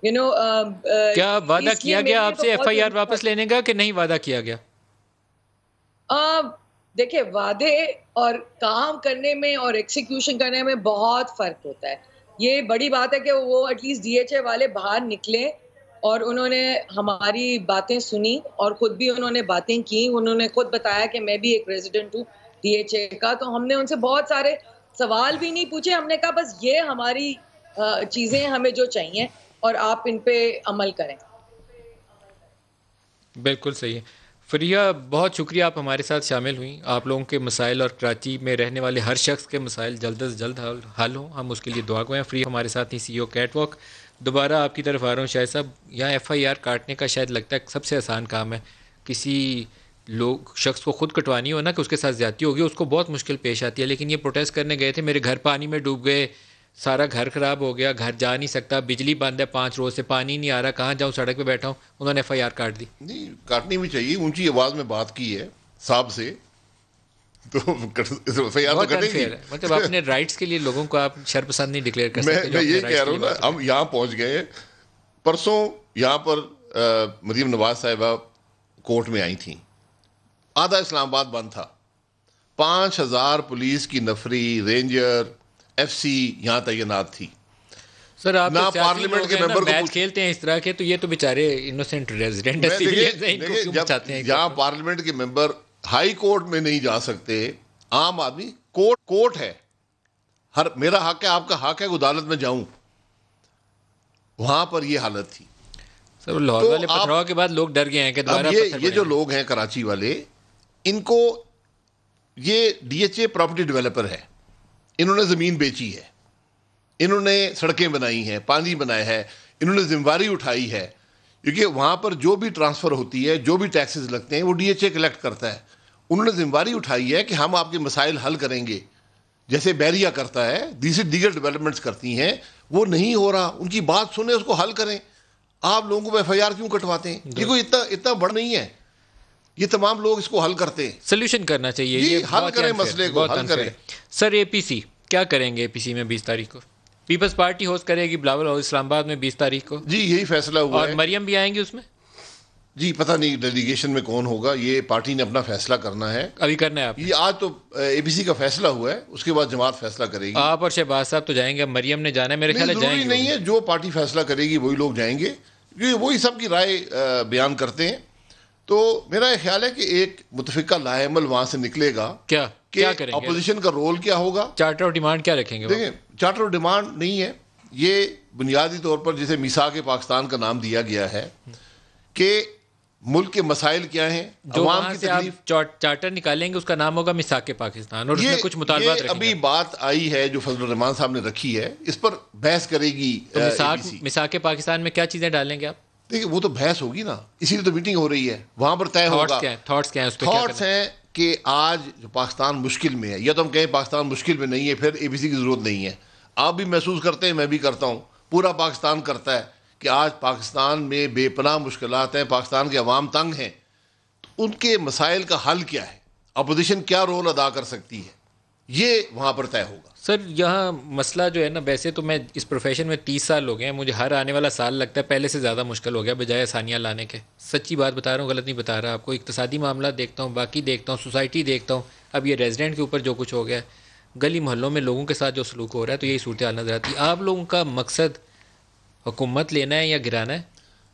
Speaker 1: کیا وعدہ کیا گیا آپ سے ایف آئی آر واپس لینے کا کہ نہیں وعدہ کیا گیا؟
Speaker 4: دیکھیں، وعدے اور کام کرنے میں اور ایکسیکیوشن کرنے میں بہت فرق ہوتا ہے۔ یہ بڑی بات ہے کہ وہ at least D H A والے باہر نکلے اور انہوں نے ہماری باتیں سنی اور خود بھی انہوں نے باتیں کی۔ انہوں نے خود بتایا کہ میں بھی ایک ریزیڈنٹ ہوں ڈی ایچ اے کا، تو ہم نے ان سے بہت سارے سوال بھی نہیں پوچھے، ہم نے کہا بس یہ ہماری چیزیں ہمیں جو چاہیے اور آپ ان پہ عمل کریں۔
Speaker 1: بالکل صحیح ہے۔ فریحہ، بہت شکریہ آپ ہمارے ساتھ شامل ہوئیں۔ آپ لوگوں کے مسائل اور کراچی میں رہنے والے ہر شخص کے مسائل جلد از جلد حل ہوں، ہم اس کے لیے دعا گوئیں۔ فریحہ ہمارے ساتھ ہی، سی او کیٹ واک۔ دوبارہ آپ کی طرف آ رہا ہوں شاہد صاحب، یہاں ایف آئی آر کاٹنے کا شاید لگتا ہے سب سے آسان کام ہے۔ کسی شخص کو خود کٹوانی ہو نا کہ اس کے ساتھ زیادتی ہوگی، اس کو بہت مشکل پیش آتی ہے، لیکن یہ پروٹیسٹ کرنے گئے تھے، میرے گھر پانی میں ڈوب گئے، سارا گھر خراب ہو گیا، گھر جا نہیں سکتا، بجلی بند ہے 5 روز سے، پانی نہیں آ رہا، کہاں جاؤں، سڑک پہ بیٹھا ہوں، انہوں نے ایف آئی آر کاٹ دی۔
Speaker 3: نہیں، کاٹنی بھی چاہیے، اونچی آواز میں بات کی ہے صاحب سے، تو ایف آئی آر تو کٹے گی۔
Speaker 1: مطلب اپنے رائٹس کے لیے لوگوں کو آپ شرپسند نہیں ڈکلیئر کر سکتے۔
Speaker 3: میں یہ کہہ رہا ہوں نا، ہم یہاں پہنچ گئے، پرسوں یہاں پر مریم نواز صاحبہ کورٹ میں آئی تھیں، آدھا اسلام آباد بند تھا، 5000 پولیس کی نفری، رینجر، ایف سی یہاں تعینات تھی۔
Speaker 1: سر آپ
Speaker 3: نہ پارلیمنٹ کے ممبر کو
Speaker 1: میچ کھیلتے ہیں اس طرح کے، تو یہ تو بیچارے انوسینٹ ریزیڈنٹ ہیں،
Speaker 3: جہاں پارلیمنٹ کے ممبر ہائی کورٹ میں نہیں جا سکتے، عام آدمی کورٹ ہے، میرا حق ہے، آپ کا حق ہے کہ عدالت میں جاؤں، وہاں پر یہ حالت تھی۔
Speaker 1: سر لاہور والے پتھراؤ کے بعد لوگ ڈر گئے ہیں کہ دوبارہ
Speaker 3: یہ جو لوگ ہیں کراچی والے، ان کو یہ D H A property developer ہے، انہوں نے زمین بیچی ہے، انہوں نے سڑکیں بنائی ہیں، پانی بنایا ہے، انہوں نے ذمہ داری اٹھائی ہے، کیونکہ وہاں پر جو بھی ٹرانسفر ہوتی ہے، جو بھی ٹیکسز لگتے ہیں وہ ڈی ایچ اے کلیکٹ کرتا ہے، انہوں نے ذمہ داری اٹھائی ہے کہ ہم آپ کے مسائل حل کریں گے، جیسے بیریا کرتا ہے، دیگر ڈیولپمنٹس کرتی ہیں، وہ نہیں ہو رہا، ان کی بات سنیں، اس کو حل کریں. آپ لوگوں کو ایف آئی آر کیوں کٹواتے ہیں؟ یہ کوئی اتنا بڑا نہیں ہے، یہ تمام لوگ اس کو حل کرتے ہیں.
Speaker 1: سلیوشن کرنا چاہیے،
Speaker 3: جی،
Speaker 1: یہ
Speaker 3: حل کریں مسئلے کو، حل کریں.
Speaker 1: سر اے پی سی کیا کریں گے؟ اے پی سی میں 20 تاریخ کو پیپلز پارٹی ہوسٹ کرے گی بلاول ہاؤس اسلام آباد میں 20 تاریخ کو.
Speaker 3: جی یہی فیصلہ ہوا
Speaker 1: اور
Speaker 3: ہے.
Speaker 1: مریم بھی آئیں گی اس میں؟
Speaker 3: جی پتہ نہیں ڈیلیگیشن میں کون ہوگا، یہ پارٹی نے اپنا فیصلہ کرنا ہے.
Speaker 1: ابھی کرنا ہے آپ؟
Speaker 3: یہ آج تو اے پی سی کا فیصلہ ہوا ہے، اس کے بعد جماعت فیصلہ کرے گی.
Speaker 1: آپ اور شہباز صاحب تو جائیں گے، مریم نے جانا ہے میرے خیال ہے؟
Speaker 3: ضروری نہیں ہے، جو پارٹی فیصلہ کرے گی وہی لوگ جائیں گے، کیونکہ وہی سب کی رائے بیان کرتے ہیں. تو میرا یہ خیال ہے کہ ایک متفقہ لاہ عمل وہاں سے نکلے گا.
Speaker 1: کیا کریں گے؟
Speaker 3: اپوزیشن کا رول کیا ہوگا؟
Speaker 1: چارٹر آف ڈیمانڈ کیا رکھیں گے؟
Speaker 3: دیکھیں، چارٹر آف ڈیمانڈ نہیں ہے، یہ بنیادی طور پر جسے میثاق پاکستان کا نام دیا گیا ہے کہ ملک کے مسائل کیا ہیں، عوام کی تکلیف.
Speaker 1: چارٹر نکالیں گے، اس کا نام ہوگا میثاق پاکستان، اور اس میں کچھ مطالبات رکھیں گے.
Speaker 3: ابھی بات آئی ہے جو فضل الرحمان صاحب نے رکھی ہے، اس پر بحث کرے گی.
Speaker 1: میثاق پاکستان میں کیا چیزیں ڈالیں گے آپ؟
Speaker 3: دیکھیں وہ تو بحث ہوگی نا، اسی لیے تو میٹنگ ہو رہی ہے، وہاں پر طے ہوگا.
Speaker 1: تھاٹس کیا ہیں اس پہ؟
Speaker 3: تھاٹس ہیں کہ آج جو پاکستان مشکل میں ہے، یا تو ہم کہیں پاکستان مشکل میں نہیں ہے، پھر اے بی سی کی ضرورت نہیں ہے. آپ بھی محسوس کرتے ہیں، میں بھی کرتا ہوں، پورا پاکستان کرتا ہے کہ آج پاکستان میں بے پناہ مشکلات ہیں، پاکستان کے عوام تنگ ہیں. تو ان کے مسائل کا حل کیا ہے، اپوزیشن کیا رول ادا کر سکتی ہے، یہ وہاں پر طے ہوگا.
Speaker 1: سر یہاں مسئلہ جو ہے نا، ویسے تو میں اس پروفیشن میں 30 سال ہو گئے ہیں، مجھے ہر آنے والا سال لگتا ہے پہلے سے زیادہ مشکل ہو گیا بجائے آسانیاں لانے کے. سچی بات بتا رہا ہوں، غلط نہیں بتا رہا آپ کو. اقتصادی معاملات دیکھتا ہوں، باقی دیکھتا ہوں، سوسائٹی دیکھتا ہوں، اب یہ ریزیڈنٹ کے اوپر جو کچھ ہو گیا ہے، گلی محلوں میں لوگوں کے ساتھ جو سلوک ہو رہا ہے، تو یہی صورتحال نظر آتی ہے. آپ لوگوں کا مقصد حکومت لینا ہے یا گرانا ہے،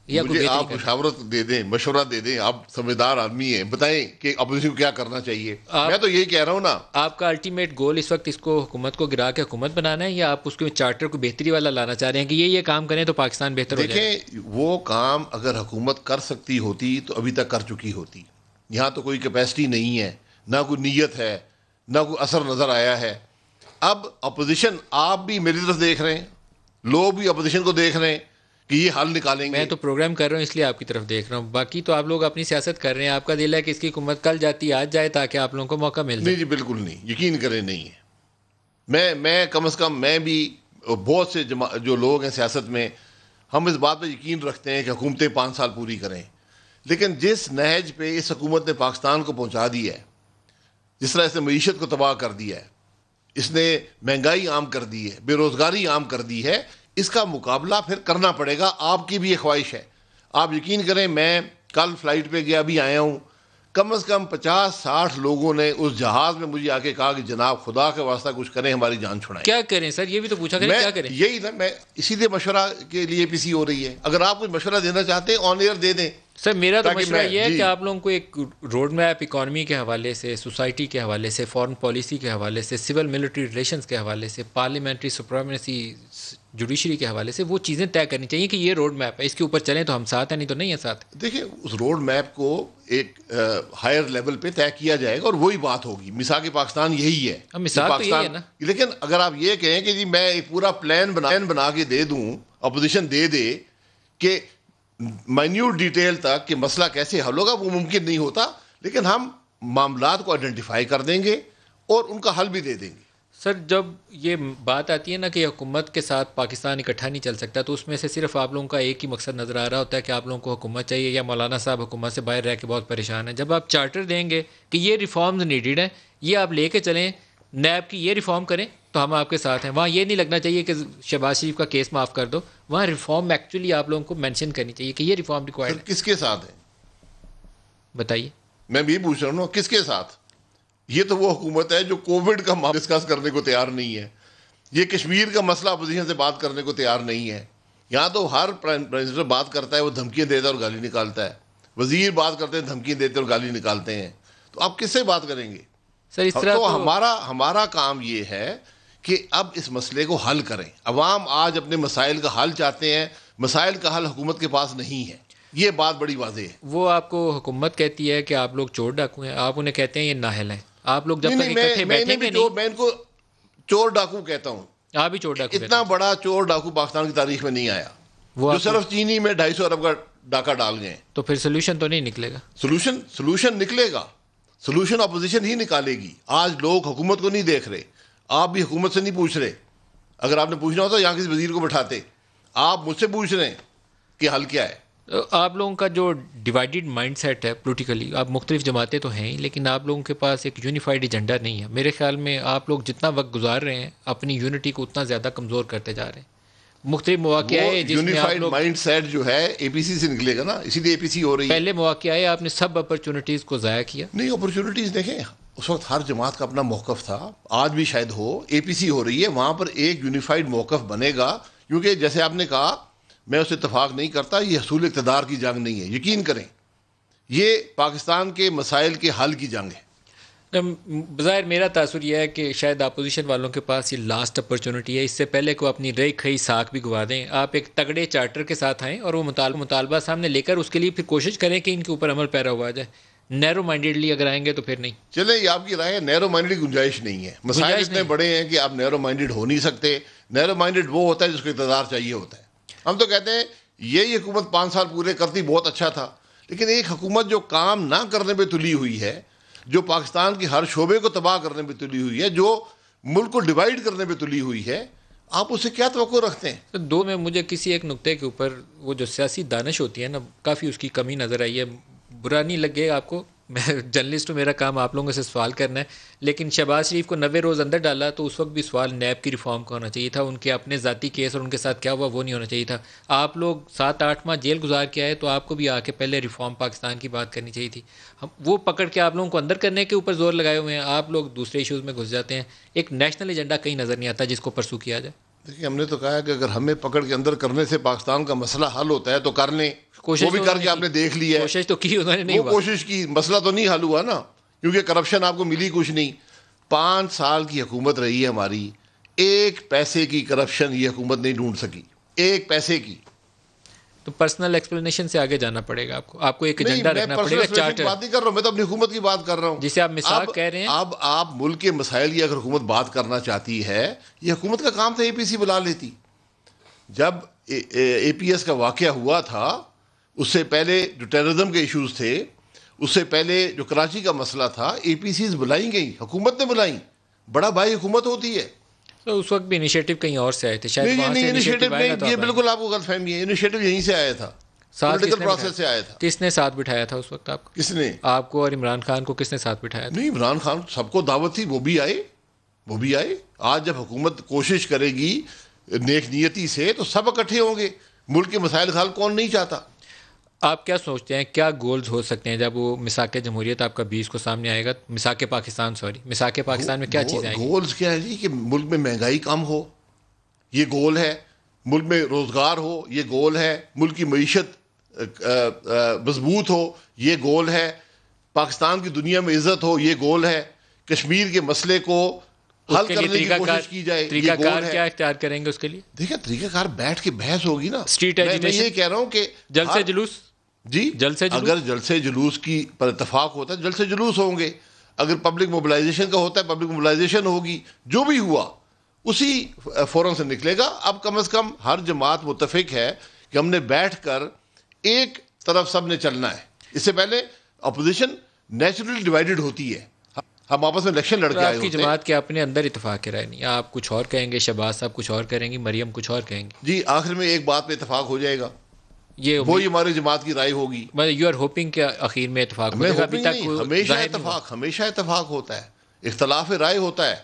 Speaker 1: یا
Speaker 3: مجھے آپ مشاورت دے دیں، مشورہ دے دیں، آپ سمجھدار آدمی ہیں، بتائیں کہ اپوزیشن کو کیا کرنا چاہیے. میں تو یہی کہہ رہا ہوں نا. آپ
Speaker 1: کا الٹیمیٹ گول اس وقت اس کو حکومت کو گرا کے حکومت بنانا ہے، یا آپ اس کے چارٹر کو بہتری والا لانا چاہ رہے ہیں کہ یہ کام کریں تو پاکستان بہتر ہو جائے؟
Speaker 3: دیکھیں، وہ کام اگر حکومت کر سکتی ہوتی تو ابھی تک کر چکی ہوتی. یہاں تو کوئی کیپیسٹی نہیں ہے، نہ کوئی نیت ہے، نہ کوئی اثر نظر آیا ہے. اب اپوزیشن، آپ بھی میری طرف دیکھ رہے ہیں، لوگ بھی اپوزیشن کو دیکھ رہے ہیں کہ یہ حل نکالیں گے.
Speaker 1: میں تو پروگرام کر رہا ہوں اس لیے آپ کی طرف دیکھ رہا ہوں، باقی تو آپ لوگ اپنی سیاست کر رہے ہیں. آپ کا دل ہے کہ اس کی حکومت کل جاتی آج جائے تاکہ آپ لوگوں کو موقع مل جائے.
Speaker 3: نہیں جی بالکل نہیں، یقین کریں نہیں ہے. میں کم از کم، میں بھی بہت سے جو لوگ ہیں سیاست میں، ہم اس بات پہ یقین رکھتے ہیں کہ حکومتیں 5 سال پوری کریں. لیکن جس نہج پہ اس حکومت نے پاکستان کو پہنچا دیا ہے، جس طرح اس نے معیشت کو تباہ کر دیا ہے، اس نے مہنگائی عام کر دی ہے، بے روزگاری عام کر دی ہے، اس کا مقابلہ پھر کرنا پڑے گا. آپ کی بھی یہ خواہش ہے. آپ یقین کریں، میں کل فلائٹ پہ گیا، ابھی آیا ہوں، کم از کم 50-60 لوگوں نے اس جہاز میں مجھے آ کے کہا کہ جناب خدا کے واسطہ کچھ کریں، ہماری جان چھڑائیں.
Speaker 1: کیا کریں سر؟ یہ بھی تو پوچھا کریں، کیا کریں؟
Speaker 3: یہی نا، میں اسی لیے مشورہ کے لیے پی سی ہو رہی ہے. اگر آپ کوئی مشورہ دینا چاہتے ہیں آن ایئر دے دیں.
Speaker 1: سر میرا تو مشورہ یہ ہے کہ آپ لوگوں کو ایک روڈ میپ اکانومی کے حوالے سے، سوسائٹی کے حوالے سے، فارن پالیسی کے حوالے سے، سول ملٹری ریلیشنز کے حوالے سے، پارلیمنٹری سپریمیسی، جوڈیشری کے حوالے سے وہ چیزیں طے کرنی چاہیے کہ یہ روڈ میپ ہے، اس کے اوپر چلیں تو ہم ساتھ ہیں، نہیں تو نہیں ہیں ساتھ.
Speaker 3: دیکھیں، اس روڈ میپ کو ایک ہائر لیول پہ طے کیا جائے گا اور وہی بات ہوگی. میثاق پاکستان یہی ہے.
Speaker 1: مثال تو یہی ہے نا.
Speaker 3: لیکن اگر آپ یہ کہیں کہ جی میں ایک پورا پلان بنا کے دے دوں، اپوزیشن دے دے کہ مائنیوٹ ڈیٹیل تک کہ مسئلہ کیسے حل ہوگا، وہ ممکن نہیں ہوتا. لیکن ہم معاملات کو آئیڈینٹیفائی کر دیں گے اور ان کا حل بھی دے دیں گے.
Speaker 1: سر جب یہ بات آتی ہے نا کہ حکومت کے ساتھ پاکستان اکٹھا نہیں چل سکتا، تو اس میں سے صرف آپ لوگوں کا ایک ہی مقصد نظر آ رہا ہوتا ہے کہ آپ لوگوں کو حکومت چاہیے، یا مولانا صاحب حکومت سے باہر رہ کے بہت پریشان ہیں. جب آپ چارٹر دیں گے کہ یہ ریفارمز نیڈیڈ ہیں، یہ آپ لے کے چلیں، نیب کی یہ ریفارم کریں، تو ہم آپ کے ساتھ ہیں. وہاں یہ نہیں لگنا چاہیے کہ شہباز شریف کا کیس معاف کر دو. وہاں ریفارم ایکچولی آپ لوگوں کو مینشن کرنی چاہیے کہ یہ ریفارم ریکوائرڈ ہے.
Speaker 3: کس کے ساتھ ہے
Speaker 1: بتائیے؟
Speaker 3: میں بھی پوچھ رہا ہوں کس کے ساتھ. یہ تو وہ حکومت ہے جو کووڈ کا معاملہ ڈسکس کرنے کو تیار نہیں ہے. یہ کشمیر کا مسئلہ اپوزیشن سے بات کرنے کو تیار نہیں ہے. یہاں تو ہر پرائم منسٹر بات کرتا ہے، وہ دھمکیاں دیتا ہے اور گالی نکالتا ہے. وزیر بات کرتے ہیں، دھمکیاں دیتے اور گالی نکالتے ہیں. تو آپ کس سے بات کریں گے؟
Speaker 1: سر اس طرح
Speaker 3: تو ہمارا کام یہ ہے کہ اب اس مسئلے کو حل کریں. عوام آج اپنے مسائل کا حل چاہتے ہیں، مسائل کا حل حکومت کے پاس نہیں ہے. یہ بات بڑی واضح ہے.
Speaker 1: وہ آپ کو حکومت کہتی ہے کہ آپ لوگ چور ڈاکو ہیں، آپ انہیں کہتے ہیں یہ نااہل ہیں. آپ لوگ جب تک اکٹھے بیٹھیں گے نہیں.
Speaker 3: میں ان کو چور ڈاکو کہتا ہوں.
Speaker 1: آپ بھی چور ڈاکو.
Speaker 3: اتنا بڑا چور ڈاکو پاکستان کی تاریخ میں نہیں آیا جو صرف چینی میں 250 ارب کا ڈاکہ ڈال گئے.
Speaker 1: تو پھر سولوشن تو نہیں نکلے گا.
Speaker 3: سولوشن نکلے گا. سولوشن اپوزیشن ہی نکالے گی. آج لوگ حکومت کو نہیں دیکھ رہے, آپ بھی حکومت سے نہیں پوچھ رہے. اگر آپ نے پوچھنا ہوتا یہاں کسی وزیر کو بٹھاتے. آپ مجھ سے پوچھ رہے ہیں کہ حل کیا ہے.
Speaker 1: آپ لوگوں کا جو ڈیوائیڈڈ مائنڈ سیٹ ہے پولیٹیکلی, آپ مختلف جماعتیں تو ہیں ہی, لیکن آپ لوگوں کے پاس ایک یونیفائڈ ایجنڈا نہیں ہے. میرے خیال میں آپ لوگ جتنا وقت گزار رہے ہیں اپنی یونٹی کو اتنا زیادہ کمزور کرتے جا رہے ہیں. مختلف مواقع آئے جس میں آپ
Speaker 3: یونیفائڈ
Speaker 1: لوگ,
Speaker 3: مائنڈ سیٹ جو ہے اے پی سی سے نکلے گا نا, اسی لیے اے پی سی ہو رہی ہے.
Speaker 1: پہلے مواقع آئے آپ نے سب اپرچونٹیز کو ضائع کیا.
Speaker 3: نہیں, اپرچونٹیز دیکھیں, اس وقت ہر جماعت کا اپنا موقف تھا, آج بھی شاید ہو. اے پی سی ہو رہی ہے, وہاں پر ایک یونیفائڈ موقف بنے گا. کیونکہ جیسے آپ نے کہا, میں اس اتفاق نہیں کرتا, یہ حصول اقتدار کی جنگ نہیں ہے. یقین کریں, یہ پاکستان کے مسائل کے حل کی جنگ ہے.
Speaker 1: بظاہر میرا تاثر یہ ہے کہ شاید اپوزیشن والوں کے پاس یہ لاسٹ اپرچونٹی ہے. اس سے پہلے کو اپنی رئی کھئی ساکھ بھی گوا دیں. آپ ایک تگڑے چارٹر کے ساتھ آئیں اور وہ مطالبہ سامنے لے کر اس کے لیے پھر کوشش کریں کہ ان کے اوپر عمل پیرا ہوا جائے. نیرو مائنڈیڈلی اگر آئیں گے تو پھر نہیں.
Speaker 3: چلیں, یہ آپ کی رائے ہے. نیرو مائنڈیڈ کی گنجائش نہیں ہے. مسائل اتنے بڑے ہیں کہ آپ نیرو مائنڈیڈ ہو نہیں سکتے. نیرو مائنڈیڈ وہ ہوتا ہے جس کو اقتدار چاہیے ہوتا ہے. ہم تو کہتے ہیں یہی حکومت 5 سال پورے کرتی بہت اچھا تھا. لیکن ایک حکومت جو کام نہ کرنے پہ تلی ہوئی ہے, جو پاکستان کی ہر شعبے کو تباہ کرنے پہ تلی ہوئی ہے, جو ملک کو ڈیوائیڈ کرنے پہ تلی ہوئی ہے, آپ اس سے کیا توقع رکھتے ہیں؟
Speaker 1: دو میں مجھے کسی ایک نقطے کے اوپر وہ جو سیاسی دانش ہوتی ہے نا, کافی اس کی کمی نظر آئی ہے. برا نہیں لگے آپ کو, میں جرنلسٹ ہوں, میرا کام آپ لوگوں سے سوال کرنا ہے. لیکن شہباز شریف کو 90 روز اندر ڈالا تو اس وقت بھی سوال نیب کی ریفارم کا ہونا چاہیے تھا. ان کے اپنے ذاتی کیس اور ان کے ساتھ کیا ہوا وہ نہیں ہونا چاہیے تھا. آپ لوگ 7-8 ماہ جیل گزار کے آئے تو آپ کو بھی آ کے پہلے ریفارم پاکستان کی بات کرنی چاہیے تھی. ہم وہ پکڑ کے آپ لوگوں کو اندر کرنے کے اوپر زور لگائے ہوئے ہیں, آپ لوگ دوسرے ایشوز میں گھس جاتے ہیں. ایک نیشنل ایجنڈا کہیں نظر نہیں آتا جس کو پرسو کیا جائے.
Speaker 3: دیکھیے, ہم نے تو کہا کہ اگر ہمیں پکڑ کے اندر کرنے سے پاکستان کا مسئلہ حل ہوتا ہے تو کر لیں. وہ بھی کر کے آپ نے دیکھ لیا ہے.
Speaker 1: کوشش تو کی انہوں نے, نہیں
Speaker 3: وہ کوشش کی, مسئلہ تو نہیں حل ہوا نا, کیونکہ کرپشن آپ کو ملی کچھ نہیں. 5 سال کی حکومت رہی ہے ہماری, 1 پیسے کی کرپشن یہ حکومت نہیں ڈھونڈ سکی, 1 پیسے کی.
Speaker 1: تو پرسنل ایکسپلینیشن سے آگے جانا پڑے گا آپ کو ایک ایجنڈا رکھنا پڑے گا. چارٹر
Speaker 3: بات نہیں کر رہا ہوں, میں تو اپنی حکومت کی بات کر رہا ہوں
Speaker 1: جسے آپ مثال کہہ رہے ہیں.
Speaker 3: اب آپ ملک کے مسائل کی اگر حکومت بات کرنا چاہتی ہے, یہ حکومت کا کام تھا اے پی سی بلا لیتی. جب اے پی ایس کا واقعہ ہوا تھا, اس سے پہلے جو ٹیررزم کے ایشوز تھے, اس سے پہلے جو کراچی کا مسئلہ تھا, اے پی سیز بلائیں گئی, حکومت نے بلائیں. بڑا بھائی حکومت ہوتی ہے.
Speaker 1: تو اس وقت بھی انیشیٹو کہیں اور سے آئے تھے شاید.
Speaker 3: نہیں, انیشیٹو نہیں, یہ بالکل آپ کو غلط فہمی ہے. انیشیٹو یہیں سے آیا تھا, پولیٹیکل پروسیس سے آیا تھا.
Speaker 1: کس نے ساتھ بٹھایا تھا اس وقت آپ کو؟
Speaker 3: کس نے؟
Speaker 1: آپ کو اور عمران خان کو کس نے ساتھ بٹھایا تھا؟
Speaker 3: نہیں, عمران خان سب کو دعوت تھی, وہ بھی آئے. آج جب حکومت کوشش کرے گی نیک نیتی سے تو سب اکٹھے ہوں گے. ملک کے مسائل کا حل کون نہیں چاہتا؟
Speaker 1: آپ کیا سوچتے ہیں کیا گولز ہو سکتے ہیں جب وہ مساق جمہوریت آپ کا 20 کو سامنے آئے گا؟ مساق پاکستان میں کیا چیزیں آئیں گی؟
Speaker 3: گولز کیا ہے جی؟ کہ ملک میں مہنگائی کم ہو, یہ گول ہے. ملک میں روزگار ہو, یہ گول ہے. ملک کی معیشت مضبوط ہو, یہ گول ہے. پاکستان کی دنیا میں عزت ہو, یہ گول ہے. کشمیر کے مسئلے کو حل کرنے کی کوشش کی جائے, یہ گول ہے.
Speaker 1: کیا اختیار کریں گے اس کے لیے؟
Speaker 3: دیکھیں, طریقہ کار بیٹھ کے بحث ہوگی نا.
Speaker 1: اسٹریٹ
Speaker 3: میں یہ کہہ رہا ہوں کہ
Speaker 1: جلسے جلوس,
Speaker 3: جی اگر جلسے جلوس کی پر اتفاق ہوتا ہے, جلسے جلوس ہوں گے. اگر پبلک موبلائزیشن کا ہوتا ہے, پبلک موبلائزیشن ہوگی. جو بھی ہوا اسی فورم سے نکلے گا. اب کم از کم ہر جماعت متفق ہے کہ ہم نے بیٹھ کر ایک طرف سب نے چلنا ہے. اس سے پہلے اپوزیشن نیچرلی ڈیوائیڈڈ ہوتی ہے. ہم آپس میں الیکشن لڑ کے آئے ہوتے ہیں.
Speaker 1: آپ کی جماعت کے اپنے اندر اتفاق کی رائے نہیں, آپ کچھ اور کہیں گے, شہباز صاحب کچھ اور کریں گی, مریم کچھ اور کہیں گے.
Speaker 3: جی, آخر میں ایک بات پہ اتفاق ہو جائے گا, وہی ہماری جماعت کی رائے ہوگی.
Speaker 1: یو آر ہوپنگ کہ اخیر میں اتفاق ہو جائے گا. ابھی تک
Speaker 3: ہمیشہ اتفاق ہوتا ہے, اختلاف رائے ہوتا ہے.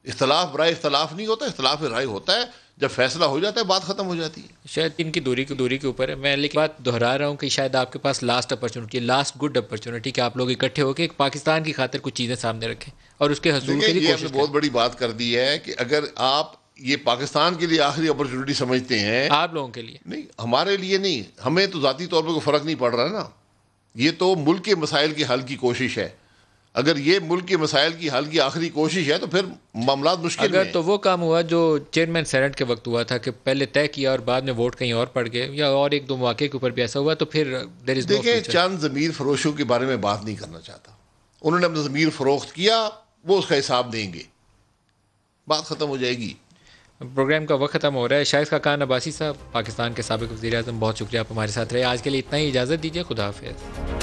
Speaker 3: اختلاف برائے اختلاف نہیں ہوتا, اختلاف رائے ہوتا ہے. جب فیصلہ ہو جاتا ہے بات ختم ہو جاتی ہے.
Speaker 1: شاید ان کی دوری کے اوپر ہے. میں لیکن بات دہرا رہا ہوں کہ شاید آپ کے پاس last opportunity, last good opportunity کہ آپ لوگ اکٹھے ہو کے ایک پاکستان کی خاطر کچھ چیزیں سامنے رکھیں اور اس کے حصول کے لیے کوشش کریں.
Speaker 3: بہت بڑی بات کر دی ہے کہ اگر آپ یہ پاکستان کے لیے آخری اپرچونٹی سمجھتے ہیں,
Speaker 1: آپ لوگوں کے لیے
Speaker 3: نہیں, ہمارے لیے نہیں. ہمیں تو ذاتی طور پر کوئی فرق نہیں پڑ رہا ہے نا. یہ تو ملک کے مسائل کے حل کی کوشش ہے. اگر یہ ملک کے مسائل کی حل کی آخری کوشش ہے تو پھر معاملات مشکل ہیں.
Speaker 1: اگر تو وہ کام ہوا جو چیئرمین سینٹ کے وقت ہوا تھا کہ پہلے طے کیا اور بعد میں ووٹ کہیں اور پڑ گئے, یا اور ایک دو مواقع کے اوپر بھی ایسا ہوا, تو پھر دیر از نو فیوچر.
Speaker 3: دیکھیں, چند ضمیر فروشوں کے بارے میں بات نہیں کرنا چاہتا. انہوں نے اپنا ضمیر فروخت کیا, وہ اس کا حساب دیں گے, بات ختم ہو جائے گی.
Speaker 1: پروگرام کا وقت ختم ہو رہا ہے. شائستہ خان عباسی صاحب, پاکستان کے سابق وزیر اعظم, بہت شکریہ آپ ہمارے ساتھ رہے. آج کے لیے اتنا ہی, اجازت دیجیے. خدا حافظ.